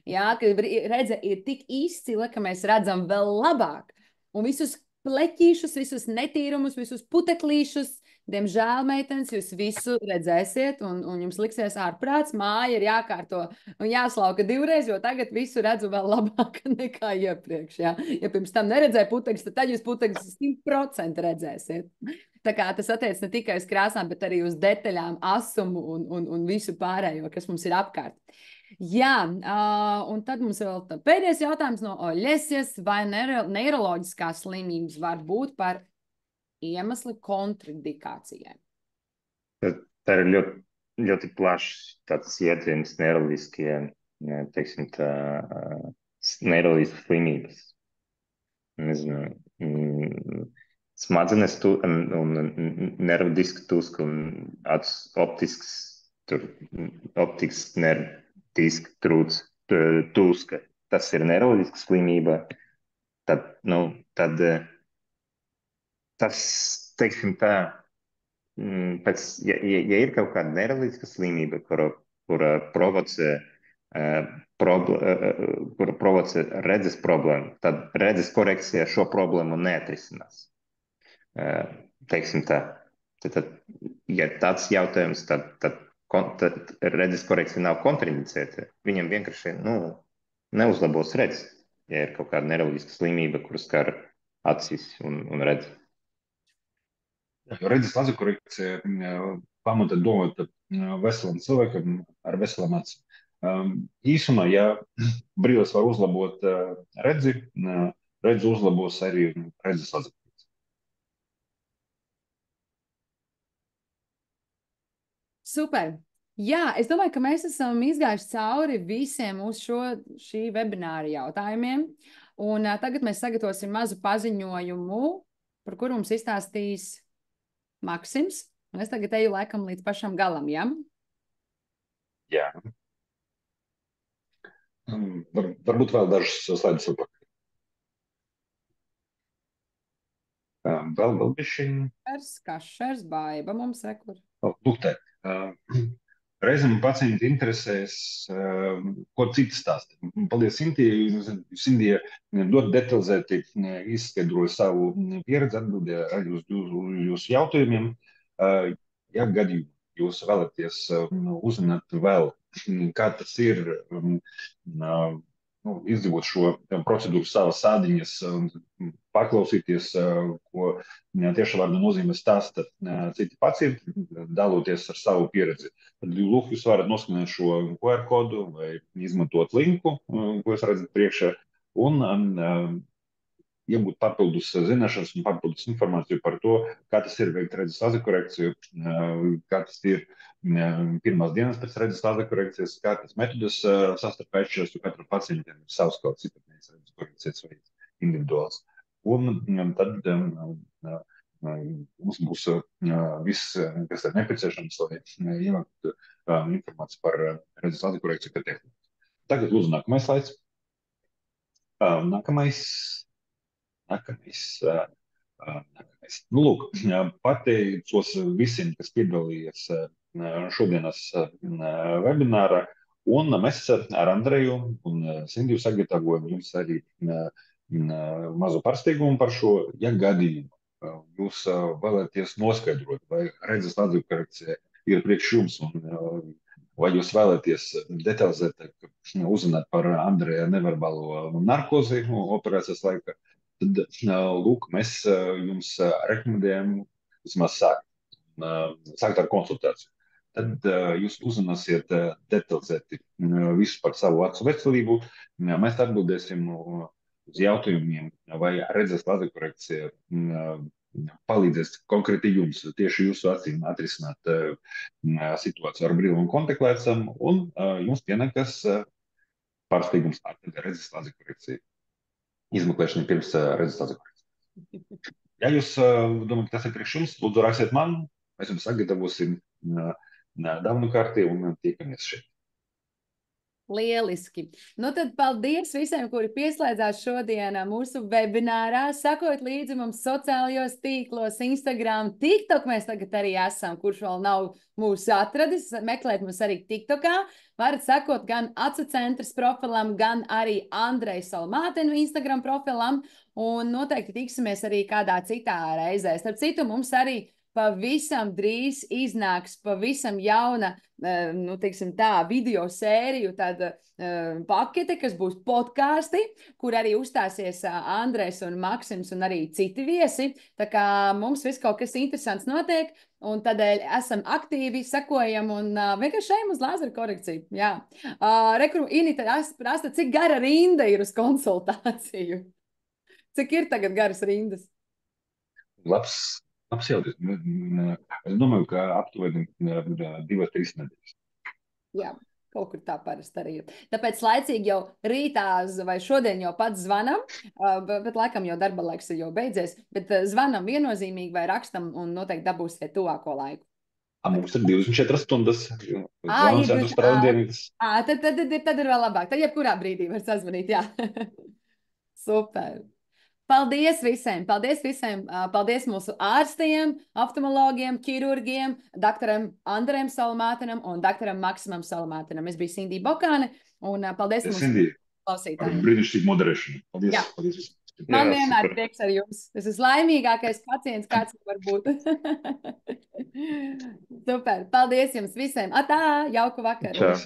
Jā, ka redze ir tik izcila, ka mēs redzam vēl labāk. Un visus pleķīšus, visus netīrumus, visus puteklīšus, diemžēl, meitenes, jūs visu redzēsiet, un jums liksies ārprāts, māja ir jākārto un jāslauka 2 reizes, jo tagad visu redzu vēl labāk nekā iepriekš. Jā. Ja pirms tam neredzēju putekļus, tad jūs putekļus 100% redzēsiet. Tā kā tas attiec ne tikai uz krāsām, bet arī uz detaļām, asumu un visu pārējo, kas mums ir apkārt. Jā, un tad mums vēl pēdējais jautājums no Oļesies, vai neiroloģiskās slimības var būt par iemesli kontraindikācijai? Tā ir ļoti, ļoti plašs tāds ietvins neiroloģiskie, teiksim tā, neiroloģiskas slimības. Nezinu, smadzenes un nervu diska tuska un optisks nervu diska trūc tuska. Tas ir neiroloģiska slimība. Tad tas, teiksim tā, ja ir kaut kāda neiroloģiska slimība, kura provocē redzes problēmu, tad redzes korekcija šo problēmu neatrisinās. Teiksim tā. Tad, ja tāds jautājums, tad redzes korekcija nav kontraindicēta. Viņam vienkārši neuzlabos redzes, ja ir kaut kāda neiroloģiska slimība, kuras skar acis un redzi. Redzes laserkorekcija pamata domāt veselam cilvēkam ar veselam acīm. Īsumā, ja brīlis var uzlabot redzi uzlabos arī redzes laserkorekcija. Super! Jā, es domāju, ka mēs esam izgājuši cauri visiem mūsu šī webināra jautājumiem. Un tagad mēs sagatavosim mazu paziņojumu, par kuru mums izstāstīs Maksims. Un es tagad eju laikam līdz pašam galam, ja? Jā. Varbūt vēl dažus slaidus atpakaļ. Vēl bišķiņ. Kašers, baiba mums rekur. Lūk, tā. Reizēm pacienti interesēs, ko citu stāsta. Paldies, Sindija ļoti detalizēti izskaidroja savu pieredzi, atbildēja arī uz jūsu jautājumiem. Ja gadījumā jūs vēlaties uzzināt vēl, kā tas ir izdzīvot šo procedūru savas sādiņas, paklausīties, ko tieši vārdu nozīmē stāsta citi pacienti, daloties ar savu pieredzi. Tad, lūk, jūs varat noskanēt šo QR kodu vai izmantot linku, ko jūs redzat priekšā, un iegūt papildus zināšanas un papildus informāciju par to, kā tas ir veikt redzes laserkorekciju, kā tas ir pirmās dienas pēc redzes laserkorekcijas, kā tas metodas sastarpēji atšķiras, jo katram pacientam ir savs kaut kāds īpatnējs redzes korekcijas veids, individuāls. Un tad mums būs viss, kas ir nepieciešams, lai ievāktu informāciju par redzes laserkorekciju kā tehnoloģiju. Tagad lūdzu nākamais slaids. Nākamais. Nu, lūk, pateicos visiem, kas piedalījās šodienas webinārā. Un mēs ar Andreju un Sindiju sagatavojam jums arī mazu pārsteigumu par šo. Ja gadījumu jūs vēlaties noskaidrot, vai redzes lādzekļu korekcija ir priekš jums, un vai jūs vēlaties detalizētāk uzzināt par Andreja neverbālo narkozi operācijas laikā, tad, lūk, mēs jums rekomendējam vismaz sākt ar konsultāciju. Tad jūs uzzināsiet detalizēti visu par savu acu veselību. Mēs atbildēsim uz jautājumiem, vai redzes lādzekļu korekcija palīdzēs konkrēti jums, tieši jūsu acīm atrisināt situāciju ar brīvām kontaktlinsēm, un jums pienākas pārsteigums ar redzes lādzekļu korekciju. Izmeklēšana pirms redzes lādzekļu korekcijas. Ja jūs domājat, ka tas ir priekš jums, lūdzu rakstiet man, mēs jums sagatavosim dāvanu karti un tiekamies šeit. Lieliski. Nu tad paldies visiem, kuri pieslēdzās šodien mūsu webinārā. Sakot līdzi mums sociālajos tīklos, Instagram, TikTok mēs tagad arī esam, kurš vēl nav mūs atradis. Meklēt mums arī TikTokā. Varat sakot gan Acu centras profilam, gan arī Andreja Salmātenu Instagram profilam. Un noteikti tiksimies arī kādā citā reizē. Starp citu, mums arī pavisam drīz iznāks pavisam jauna, nu, teiksim tā, video sēriju, tāda pakete, kas būs podkāsti, kur arī uzstāsies Andrejs un Maksims un arī citi viesi. Tā kā mums viss kaut kas interesants notiek, un tādēļ esam aktīvi, sekojam un vienkārši ejam uz lāzeru korekciju. Jā. Inita prasa, cik gara rinda ir uz konsultāciju? Cik ir tagad garas rindas? Labs jautājums. Es domāju, ka aptuveni 2-3 nedēļas. Jā, kaut kur tā parasti arī ir. Tāpēc laicīgi jau rītā vai šodien jau pats zvanam, bet laikam jau darba laiks ir jau beidzies, bet zvanam viennozīmīgi vai rakstam un noteikti dabūsiet tuvāko laiku. Mums ir 24 stundas. Zvans jādod strādniekus. Tad ir vēl labāk. Tad jebkurā brīdī var sazvanīt, jā. Super. Paldies visiem! Paldies visiem! Paldies mūsu ārstiem, oftalmologiem, ķirurgiem, doktoram Andrejam Salmātenam un doktoram Maksimam Salmātenam. Es biju Sindija Bokāne un paldies mūsu klausītājiem. Ar brīnišķīgu moderēšanu. Paldies! Jā. Paldies. Man vienmēr prieks ar jums. Es esmu laimīgākais pacients, kāds var būt. Super! Paldies jums visiem! Atā! Jauku vakaru! Čau!